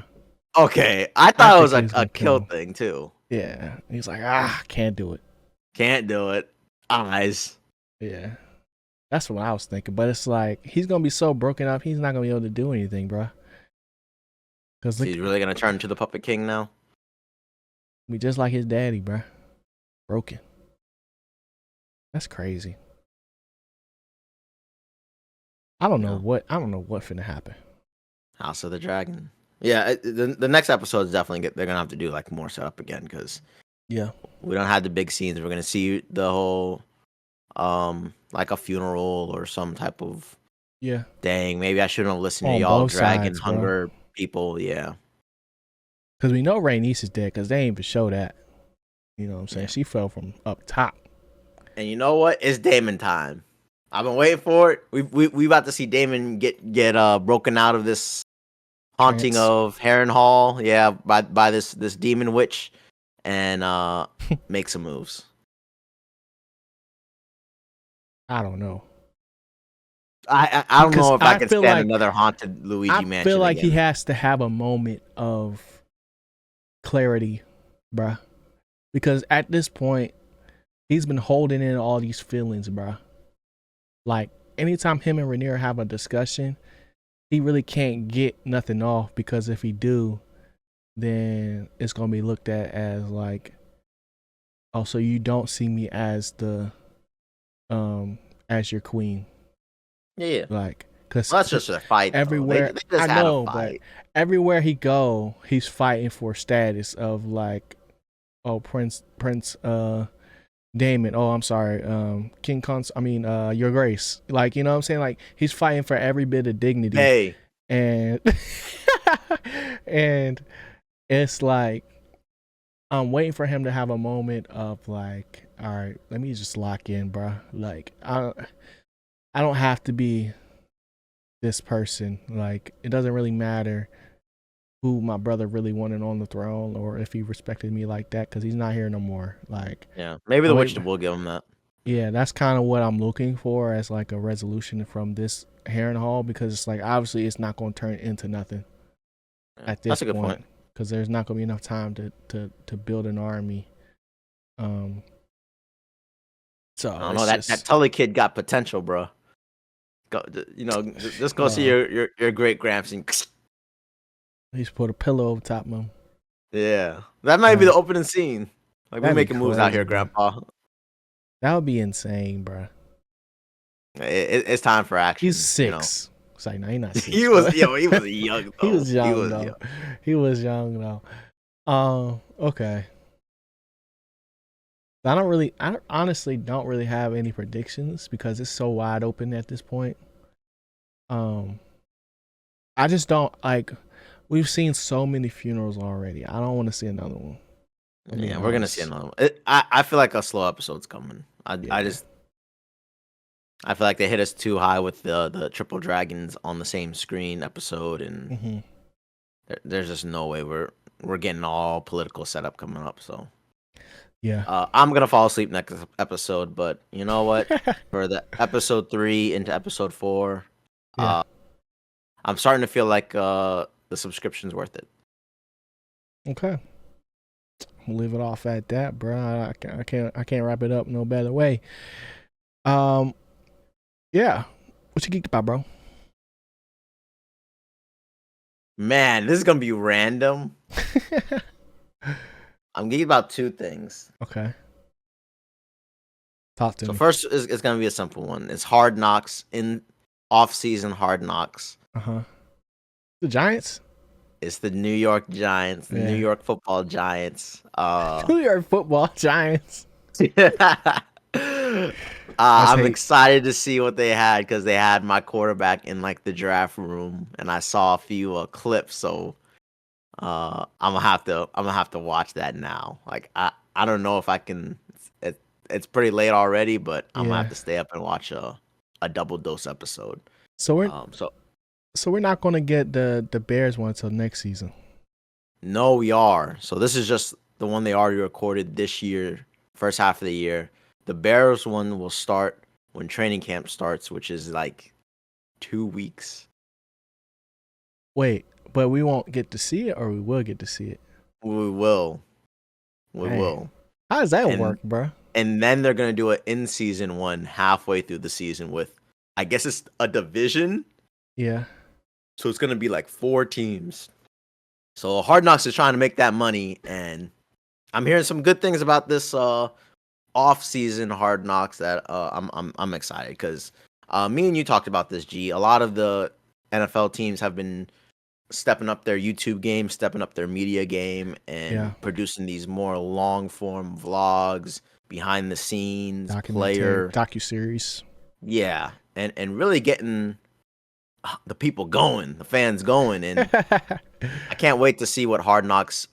Okay, I thought it was a kill thing too. Yeah, he's like, can't do it. Can't do it. Eyes. Yeah, that's what I was thinking. But it's like he's gonna be so broken up, he's not gonna be able to do anything, bro. Because he's really gonna turn into the puppet king now. Be just like his daddy, bro. Broken. That's crazy. I don't know what finna happen. House of the Dragon. Yeah, the next episode is definitely they're gonna have to do like more setup again because Yeah. we don't have the big scenes. We're gonna see the whole like a funeral or some type of Yeah. dang. Maybe I shouldn't have listened to On y'all both dragon sides, bro. hunger people. Yeah, Because we know Rhaenys is dead because they ain't even show that. You know what I'm saying? yeah. She fell from up top. And you know what? It's Damon time. I've been waiting for it. We about to see Damon get broken out of this haunting Trance. of Harrenhal. Yeah, by this demon witch, and make some moves. I don't know. I don't know if I can feel stand like another haunted Luigi I feel mansion like he again. has to have a moment of clarity, bruh. Because at this point, he's been holding in all these feelings, bruh. Like anytime him and Rhaenyra have a discussion, he really can't get nothing off because if he do, then it's gonna be looked at as like, oh, so you don't see me as the as your queen. Yeah, Like, cause well, that's just a fight. everywhere They just I had a know, but fight. everywhere he go, he's fighting for status of like, oh, Prince Damon. Oh, I'm sorry, King Cons. I mean, Your Grace. Like, you know what I'm saying? Like, he's fighting for every bit of dignity, Hey, and and it's like I'm waiting for him to have a moment of like, all right, let me just lock in, bro. Like, I don't have to be this person. Like, it doesn't really matter who my brother really wanted on the throne or if he respected me like that because he's not here no more. Like, yeah, maybe the I'm witch waiting. will give him that. Yeah, that's kind of what I'm looking for as like a resolution from this Harrenhal because it's like obviously it's not going to turn into nothing Yeah, at this that's a good point. point because there's not going to be enough time to build an army. So I don't know it's that just Tully kid got potential, bro. Go, just go see your great gramps and he's put a pillow over top of him. yeah, that might be the Like, opening scene. Like we that'd be making moves out crazy, here, bro. Grandpa. That would be insane, bro. It's time for He's action. 6. It's like, no, he's not 6, He was but he was young he though. was He young was though. young. He was young though. Okay. I honestly don't really have any predictions because it's so wide open at this point. Um, I just don't like. We've seen so many funerals already. I don't want to see another one. Yeah, we're gonna see another one. I feel like a slow episode's coming. Yeah. I feel like they hit us too high with the triple dragons on the same screen episode, and Mm-hmm. there's just no way we're getting all political setup coming up. So Yeah. I'm gonna fall asleep next episode, but you know what? For the episode 3 into episode 4, Yeah. I'm starting to feel like the subscription's worth it. Okay. We'll leave it off at that, bro. I can't wrap it up no better way. Yeah. What you geeked about, bro? Man, this is gonna be random. I'm geeked about 2 things. Okay. Talk to So me. first is gonna be a simple one. It's Hard Knocks in off-season Hard Knocks. Uh-huh. The Giants? It's the New York Giants, the New Yeah. York Football Giants. New York Football Giants. I'm excited to see what they had because they had my quarterback in like the draft room, and I saw a few clips. So I'm gonna have to watch that now. Like I don't know if I can. It's pretty late already, but I'm gonna have Yeah. to stay up and watch a double dose episode. So we're not gonna get the Bears one until next season. No, we are. So this is just the one they already recorded this year, first half of the year. The Bears one will start when training camp starts, which is like 2 weeks. Wait, but we won't get to see it, or we will get to see it. We will. We Dang. will. How does that work, bro? And then they're gonna do it in season 1, halfway through the season with, I guess it's a division. Yeah. So it's gonna be like 4 teams. So Hard Knocks is trying to make that money, and I'm hearing some good things about this off-season Hard Knocks that I'm excited because me and you talked about this. G. A lot of the NFL teams have been stepping up their YouTube game, stepping up their media game, and Yeah. producing these more long form vlogs, behind the scenes, Documentary, player, docuseries. yeah, and really getting the people going, the fans going, and I can't wait to see what Hard Knocks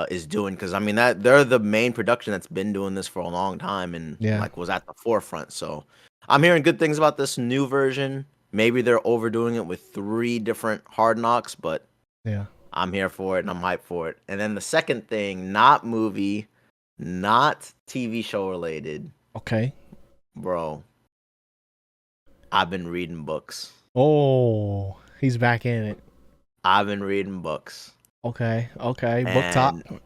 is doing, because I mean that they're the main production that's been doing this for a long time and Yeah. like was at the forefront. So I'm hearing good things about this new version. Maybe they're overdoing it with 3 different Hard Knocks, but Yeah. I'm here for it and I'm hyped for it. And then the second thing, not movie, not TV show related, Okay. bro. I've been reading books. Oh, he's back in it. I've been reading books. Okay. Okay. Book talk. And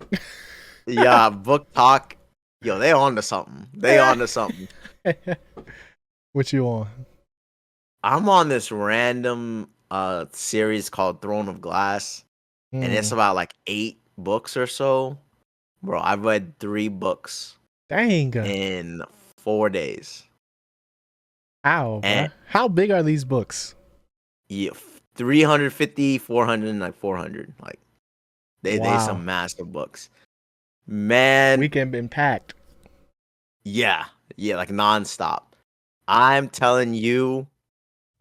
yeah, book talk. Yo, they on to something. They on to something. What you on? I'm on this random series called Throne of Glass, and it's about like 8 books or so. Bro, I've read 3 books Dang. in 4 days. How, And bruh? How big are these books? yeah, 350, 400, and like 400. Like they some massive books. Man, Weekend been packed. yeah, like nonstop. I'm telling you,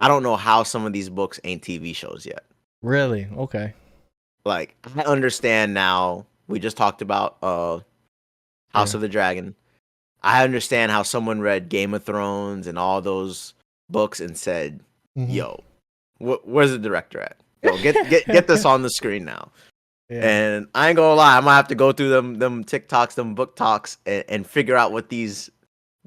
I don't know how some of these books ain't TV shows yet. Really? Okay. Like, I understand now. We just talked about House of the Dragon. I understand how someone read Game of Thrones and all those books and said, "Yo, where's the director at? Yo, get this on the screen now." Yeah. And I ain't gonna lie, I might have to go through them TikToks, them book talks, and figure out what these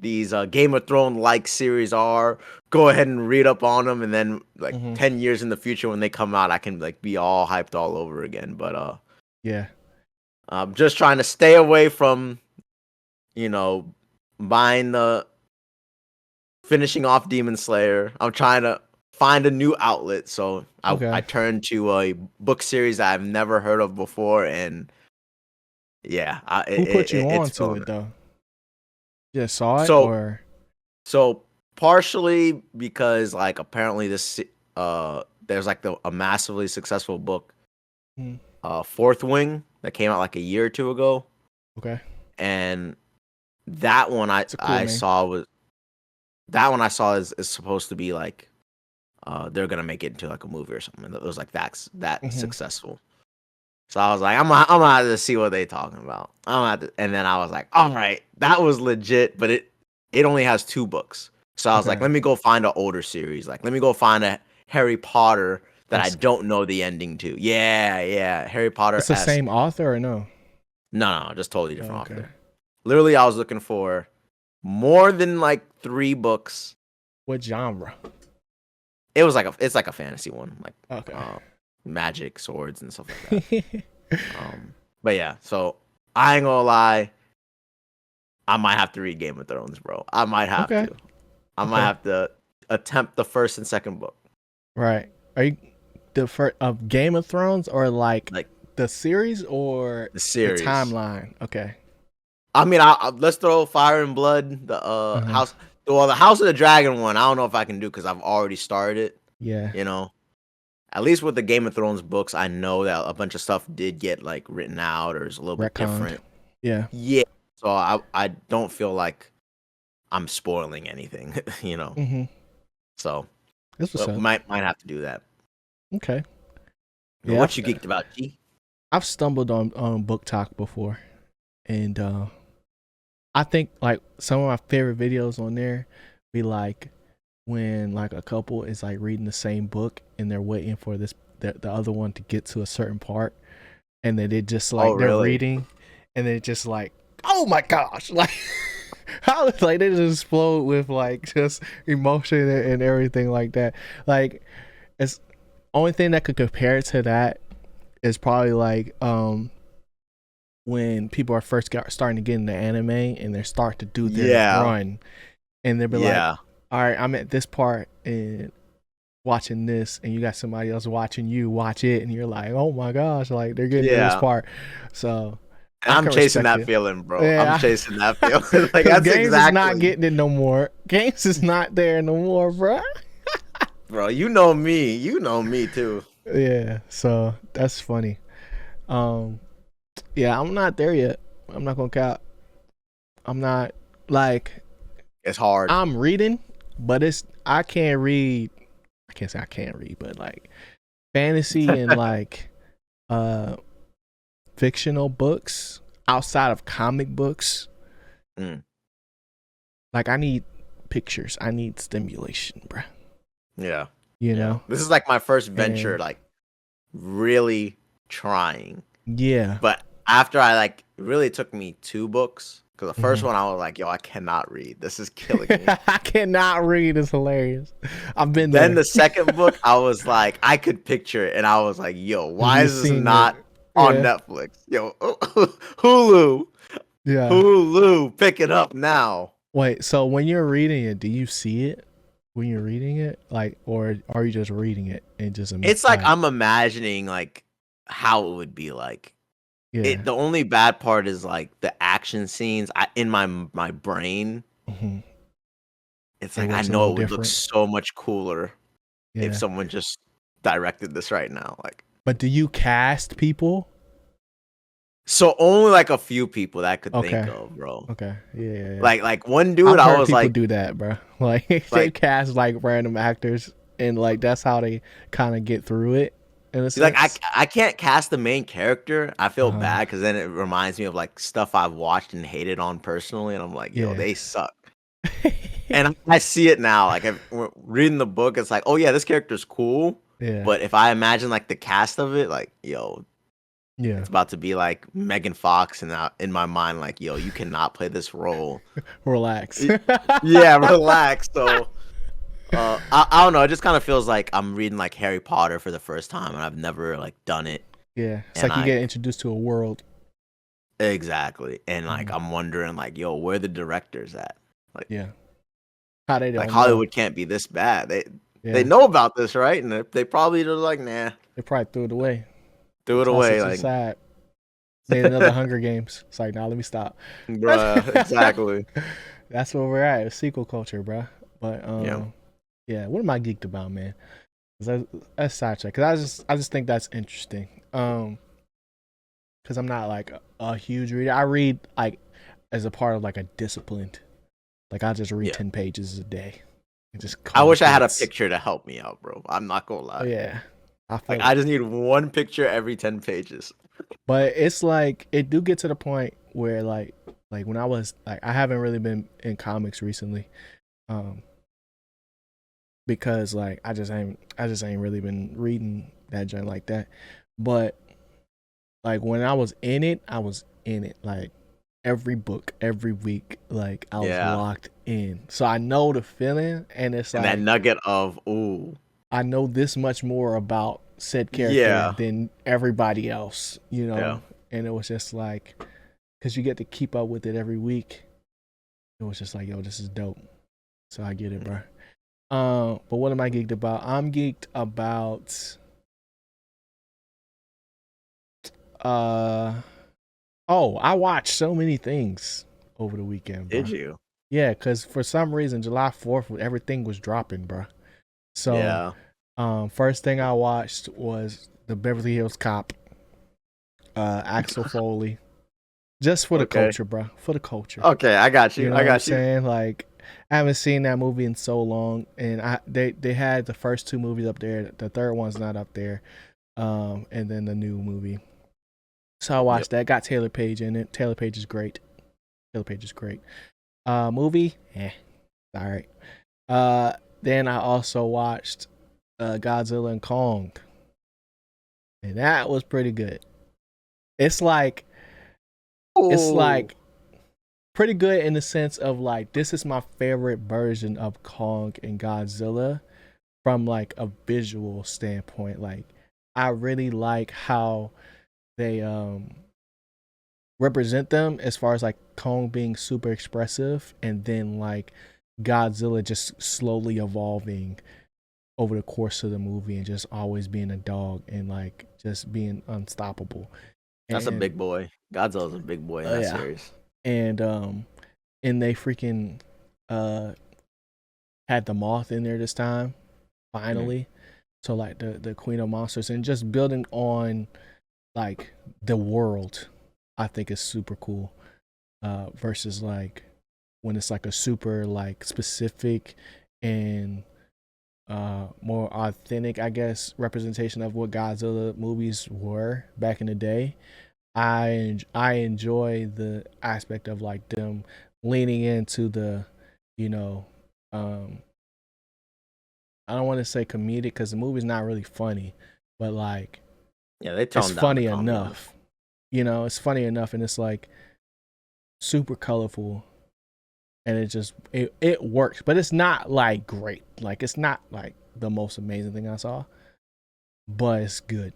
Game of Thrones like series are. Go ahead and read up on them, and then like 10 years in the future when they come out, I can like be all hyped all over again. But yeah, I'm just trying to stay away from, finishing off Demon Slayer. I'm trying to find a new outlet, so I turned to a book series that I've never heard of before, and yeah, who put you on to it though? Yeah, saw it or so partially because like apparently this there's like a massively successful book, Fourth Wing, that came out like a year or 2 ago. Okay, and that one I saw is supposed to be like they're gonna make it into like a movie or something. It was like that successful. So I was like, I'm gonna have to see what they talking about. And then I was like, all right, that was legit, but it only has 2 books. So I was like, let me go find an older series. Like, let me go find a Harry Potter that I don't know the ending to. Yeah, Harry Potter. It's the same author or no? No, just totally different author. Literally, I was looking for more than like 3 books. What genre? It's like a fantasy one, like magic, swords, and stuff like that. But yeah, so I ain't gonna lie, I might have to read Game of Thrones, bro. I might have to. I might have to attempt the first and second book. Right? Are you the first of Game of Thrones or like the series or the series, the timeline? Okay. I mean, let's throw Fire and Blood, the House. Well, the House of the Dragon one, I don't know if I can do because I've already started it. Yeah. At least with the Game of Thrones books, I know that a bunch of stuff did get like written out or is a little bit different. Yeah. So I don't feel like I'm spoiling anything, So this was might have to do that. Okay. Yeah, what you geeked about, G? I've stumbled on Book Talk before, and I think like some of my favorite videos on there be like when like a couple is like reading the same book and they're waiting for the other one to get to a certain part, and then they just like they're reading, and then just like, oh my gosh, like how like they just explode with like just emotion and everything like that. Like it's only thing that could compare to that is probably like when people are first starting to get into anime and they start to do their run, and they'll be like, all right, I'm at this part and watching this, and you got somebody else watching you watch it, and you're like, oh my gosh, like they're getting to this part. So I'm chasing that feeling, bro. I'm chasing that feeling. Like that's Games is not getting it no more. Games is not there no more, bro. Bro, you know me too. Yeah, so that's funny. Um, yeah, I'm not there yet. I'm not gonna count. I'm not like It's hard. I'm reading, but I can't read. I can't say I can't read, but like fantasy and like uh fictional books outside of comic books. Mm. Like I need pictures. I need stimulation, bruh. Yeah. You Yeah. know? This is like my first venture, And like really trying. yeah. But after it really took me 2 books. Because the first Mhm. one I was like, yo, I cannot read. This is killing me. I cannot read. It's hilarious. I've been Then there. the second book, I was like, I could picture it, and I was like, yo, Have why you is this seen not it? on Yeah. Netflix? Yo, Hulu, Yeah. Hulu, pick it up now. Wait, so when you're reading it, do you see it when you're reading it? Like, or are you just reading it and just It's like like, I'm imagining like how it would be like. yeah. The only bad part is like the action scenes. In my brain, Mhm. it's It like I looks a know little it would look different. so much cooler if Yeah. someone just directed this right now. Like, But do you cast people? so only like a few people that I could think Okay. of, bro. Okay. Yeah, yeah, yeah. Like one dude, I've I heard was people like, do that, bro. Like they like cast like random actors, and like that's how they kind of get through it, in a he's like, sense. I can't cast the main character. I Uh feel huh. bad because then it reminds me of like stuff I've watched and hated on personally, and I'm like, yo, Yeah. they suck. And I see it now. Like reading the book, it's like, oh yeah, this character's cool. Yeah. But if I imagine like the cast of it, like, yo, Yeah. it's about to be like Megan Fox, and in my mind, like, yo, you cannot play this role. Relax. Yeah, relax. So, I don't know. It just kind of feels like I'm reading like Harry Potter for the first time, and I've never like done it. Yeah. It's And like you I get introduced to a world. exactly, and like Mhm. I'm wondering, like, yo, where the directors at? Like, Yeah. How they like don't know. Hollywood can't be this bad. They Yeah. know about this, right? And they probably just like, nah, They probably threw it away. They threw it toss it away. to the Like, side. Made another Hunger Games. It's like, now let me stop. bruh, exactly. That's where we're at. It's sequel culture, bro. But Yeah, yeah. What am I geeked about, man? That's sidetrack. Cause I just think that's interesting. Cause I'm not like a huge reader. I read like as a part of like a disciplined. Like I just read yeah. 10 pages a day and just I call it wish I had a quits. picture to help me out, bro. I'm not gonna Oh lie. yeah, I Like, feel I it. just need one picture every 10 pages. But it's like it do get to the point where like when I was like I haven't really been in comics recently, um, because like I just ain't really been reading that joint like that. But like when I was in it, I was in it. Like every book, every week, like I was Yeah, locked in. So I know the feeling, and it's and that like nugget of ooh, I know this much more about said character yeah, than everybody else, you yeah. know? And it was just like, because you get to keep up with it every week. It was just like, yo, this is dope. So I get it, bro. But what am I geeked about? I'm geeked about, uh, oh, I watched so many things over the weekend, bro. Did you? Yeah, because for some reason, July 4th, everything was dropping, bro. So, Yeah. first thing I watched was the Beverly Hills Cop, Axel Foley, just for the Okay. culture, bro. For the culture. Okay, I got You you. know I what I'm got you. saying? Like, I haven't seen that movie in so long, and they had the first two movies up there. The third one's not up there, and then the new movie. So I Yep. watched that. Got Taylor Page in it. Taylor Page is great. Taylor Page is great. Movie, all right. Then I also watched Godzilla and Kong, and that was pretty good. It's like it's Oh, like pretty good in the sense of like this is my favorite version of Kong and Godzilla from like a visual standpoint. Like I really like how they represent them as far as like Kong being super expressive and then like Godzilla just slowly evolving over the course of the movie and just always being a dog and like just being unstoppable. that's a And big boy. Godzilla's a big boy in that yeah. series. And they freaking uh had the moth in there this time, Mm. finally. So like the Queen of Monsters, and just building on like the world, I think is super cool. Versus like when it's like a super like specific and more authentic, I guess, representation of what Godzilla movies were back in the day. I enjoy the aspect of like them leaning into the, you know, um, I don't want to say comedic because the movie's not really funny, but like Yeah, they it's toned down the funny comedy on it. enough. You know, it's funny enough, and it's like super colorful, and it works, but it's not like great. Like it's not like the most amazing thing I saw, but it's good.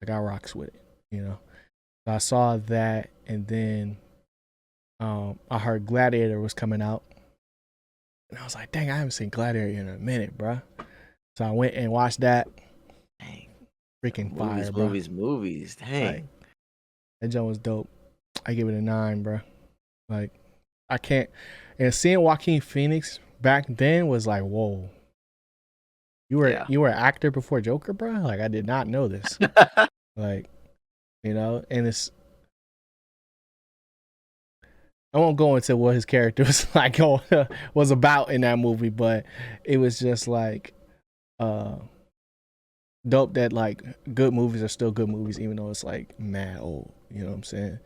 Like I rocks with it, you know. So I saw that, and then I heard Gladiator was coming out, and I was like, dang, I haven't seen Gladiator in a minute, bro. So I went and watched that. Dang. Freaking Movies, fire, bro. movies. Dang. Like that joint was dope. I give it a 9, bro. Like I can't. And seeing Joaquin Phoenix back then was like, whoa. You were an actor before Joker, bro. Like I did not know this. Like, you know, and it's. I won't go into what his character was like was about in that movie, but it was just like dope that like good movies are still good movies, even though it's like mad old. You know what I'm saying?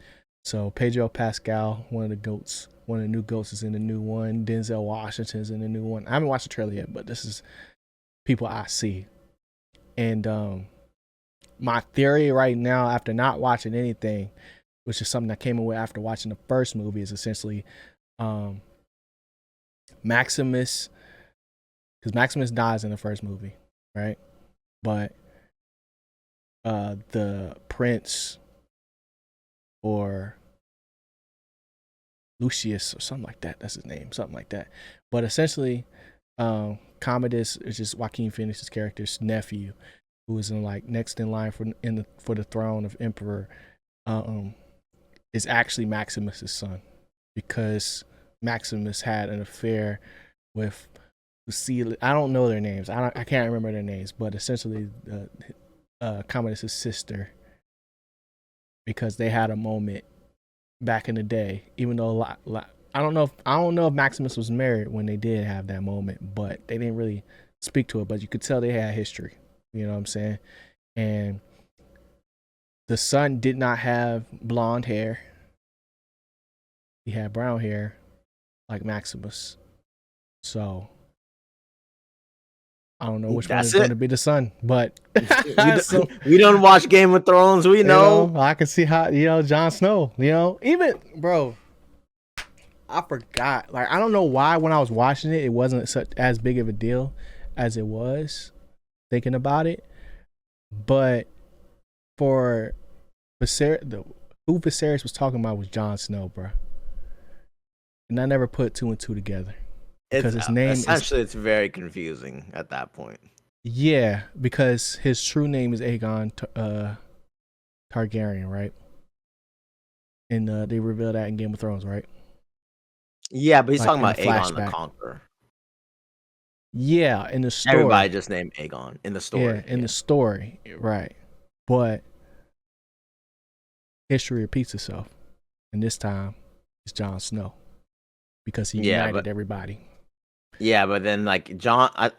So Pedro Pascal, one of the goats, one of the new goats, is in the new one. Denzel Washington's in the new one. I haven't watched the trailer yet, but this is people I see. And my theory right now, after not watching anything, which is something I came away after watching the first movie, is essentially Maximus, because Maximus dies in the first movie, right? But the prince or Lucius or something like that, that's his name, something like that. But essentially, Commodus is just Joaquin Phoenix's character's nephew, who is in like next in line for the throne of emperor. Is actually Maximus's son, because Maximus had an affair with Lucille. I don't know their names. I can't remember their names, but essentially, Commodus's sister, because they had a moment back in the day. Even though I don't know if Maximus was married when they did have that moment, but they didn't really speak to it. But you could tell they had history. You know what I'm saying? And the son did not have blonde hair. He had brown hair, like Maximus. So I don't know which one is going to be the son, but we don't watch Game of Thrones. We know. You know, I can see how Jon Snow. Even bro, I forgot. Like I don't know why when I was watching it, it wasn't such as big of a deal as it was. Thinking about it, but for Viserys, who Viserys was talking about was Jon Snow, bro. And I never put 2 and 2 together because his name essentially it's very confusing at that point. Yeah, because his true name is Aegon Targaryen, right? And they reveal that in Game of Thrones, right? Yeah, but he's talking about Aegon the Conqueror. Yeah, in the story. Everybody just named Aegon in the story. Yeah, in the story, right. But history repeats itself. And this time, it's Jon Snow. Because he united everybody. Yeah, but then like Jon, I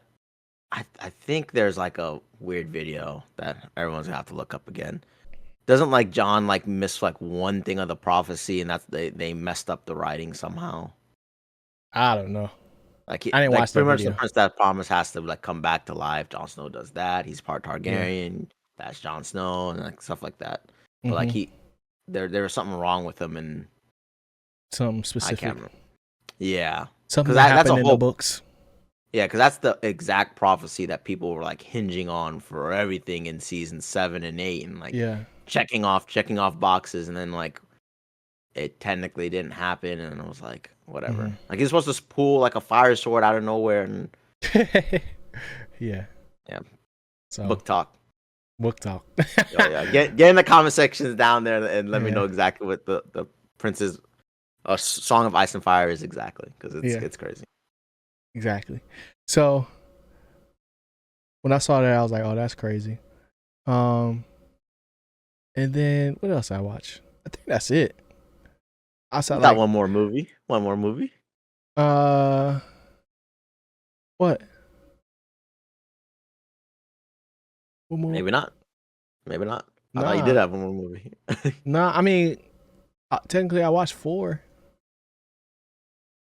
think there's like a weird video that everyone's gonna have to look up again. Doesn't like Jon like miss like one thing of the prophecy, and that's they messed up the writing somehow? I don't know. Like I didn't watch that pretty much video. the prince that promise has to like come back to life. Jon Snow does that. He's part Targaryen. Yeah. That's Jon Snow and like stuff like that. But like there was something wrong with him and something specific. I can't remember. Yeah, something that happened in the books. Yeah, because that's the exact prophecy that people were like hinging on for everything in season 7 and 8, and like checking off boxes, and then like it technically didn't happen, and I was like, whatever. Like he's supposed to pull like a fire sword out of nowhere, and yeah. So book talk. Yeah. Get in the comment sections down there and let me know exactly what the Prince's Song of Ice and Fire is exactly, because it's crazy. Exactly. So When I saw that, I was like, oh, that's crazy. And then what else I watch? I think that's it. I saw You got like one more movie. One more movie. what? One more? Maybe not. Maybe not. I thought you did Nah, have one more movie. nah. I mean, technically, I watched 4.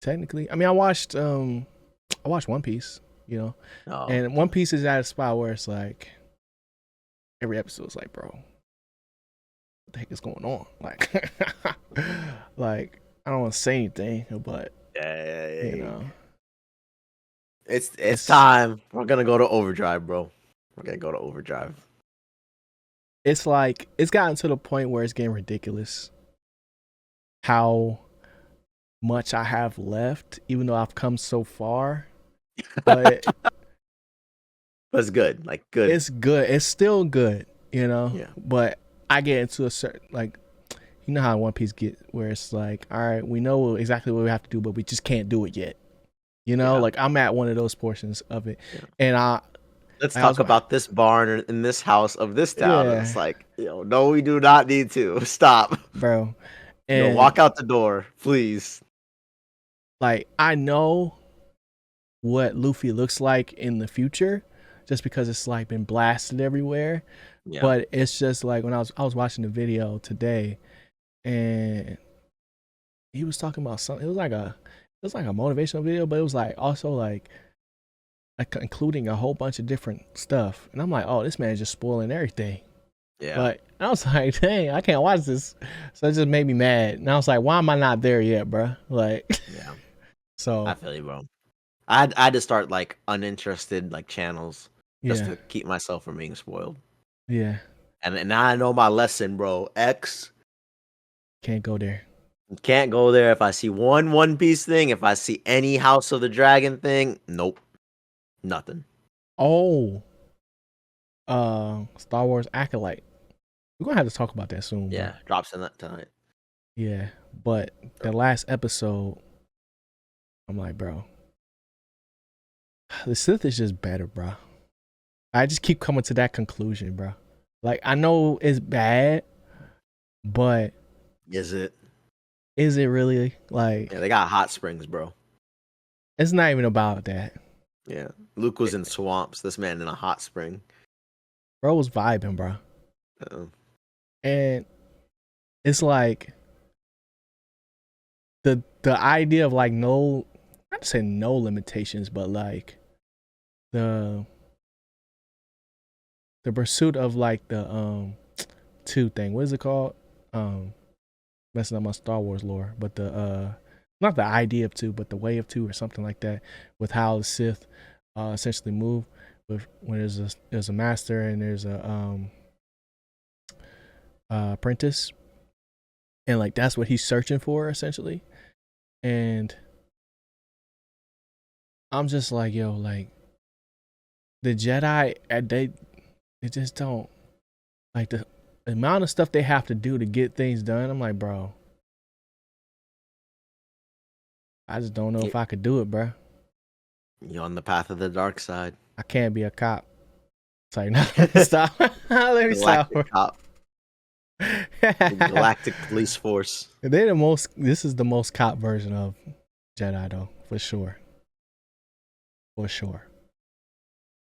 Technically, I mean, I watched One Piece. You know, Oh, and One Piece is at a spot where it's like every episode is like, bro, what the heck is going on? Like, like I don't want to say anything, but you yeah. know, It's time. We're gonna go to overdrive, bro. We're gonna go to overdrive. it's like it's gotten to the point where it's getting ridiculous how much I have left, even though I've come so far. But But it's good. Like good. it's good. It's still good, you know. Yeah. But I get into a certain like, you know how One Piece get where it's like, all right, we know exactly what we have to do, but we just can't do it yet. You know, Yeah. like I'm at one of those portions of it, and Let's talk about this barn in this house of this town. And it's yeah, like, no, we do not need to. Stop. bro. And Walk out the door, please. like I know what Luffy looks like in the future, just because it's like been blasted everywhere. Yeah. But it's just like when I was watching the video today, and he was talking about something. It was like a motivational video, but it was like also like including a whole bunch of different stuff. And I'm like, oh, this man is just spoiling everything. Yeah. But I was like, dang, I can't watch this. So it just made me mad. And I was like, why am I not there yet, bro? Like, Yeah. so I feel you, bro. I had to start like uninterested like channels just yeah, to keep myself from being spoiled. yeah, And now I know my lesson, bro. X can't go there. can't go there. If I see One Piece thing, if I see any House of the Dragon thing, nope, nothing. Oh, Star Wars Acolyte. We're gonna have to talk about that soon. Yeah, Bro. drops in that tonight. Yeah, but the last episode, I'm like, bro, the Sith is just better, bro. I just keep coming to that conclusion, bro. Like I know it's bad, but Is it? is it really? Like, Yeah, they got hot springs, bro. it's not even about that. Yeah, Luke was in swamps. This man in a hot spring. Bro was vibing, bro. Uh-oh. And it's like the idea of like no, not to say no limitations, but like the pursuit of like the two thing. What is it called? Messing up my Star Wars lore, but the not the idea of two, but the way of two or something like that, with how the Sith essentially move with when there's a master and there's a apprentice, and like that's what he's searching for essentially. And I'm just like, yo, like the Jedi, they just don't like the amount of stuff they have to do to get things done. I'm like, bro, I just don't know if I could do it, bro. You're on the path of the dark side. I can't be a cop. It's like, no, stop. Let me stop. Galactic cop. The Galactic Police Force. They the most. This is the most cop version of Jedi, though, for sure. For sure.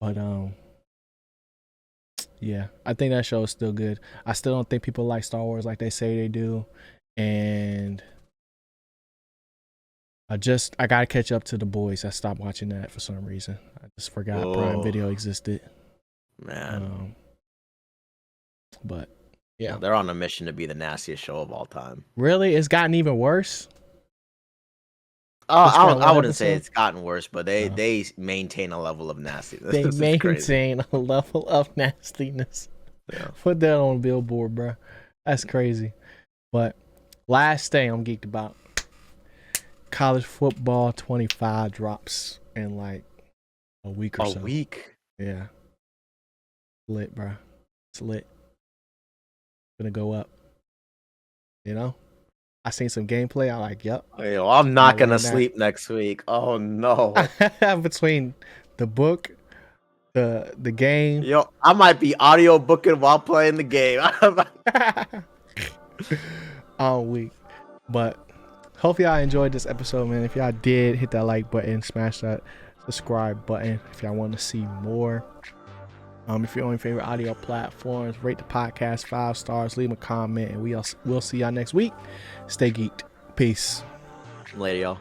But yeah, I think that show is still good. I still don't think people like Star Wars like they say they do, and I gotta catch up to The Boys. I stopped watching that for some reason. I just forgot Prime Video existed. Man. But yeah, they're on a mission to be the nastiest show of all time. Really, it's gotten even worse. I wouldn't say it's gotten worse, but they maintain a level of nastiness. They maintain a level of nastiness. Yeah. Put that on a billboard, bro. That's crazy. But last thing I'm geeked about. College football 25 drops in like a week or so. A week? Yeah. Lit, bro. It's lit. Gonna go up. You know? I seen some gameplay. I'm like, yep. Yo, I'm not gonna sleep next week. Oh no. Between the book, the game. Yo, I might be audio booking while playing the game. All week. But hope y'all enjoyed this episode, man. If y'all did, hit that like button, smash that subscribe button if y'all want to see more. If you're on your favorite audio platforms, rate the podcast 5 stars, leave a comment, and we'll see y'all next week. Stay geeked. Peace. Later, y'all.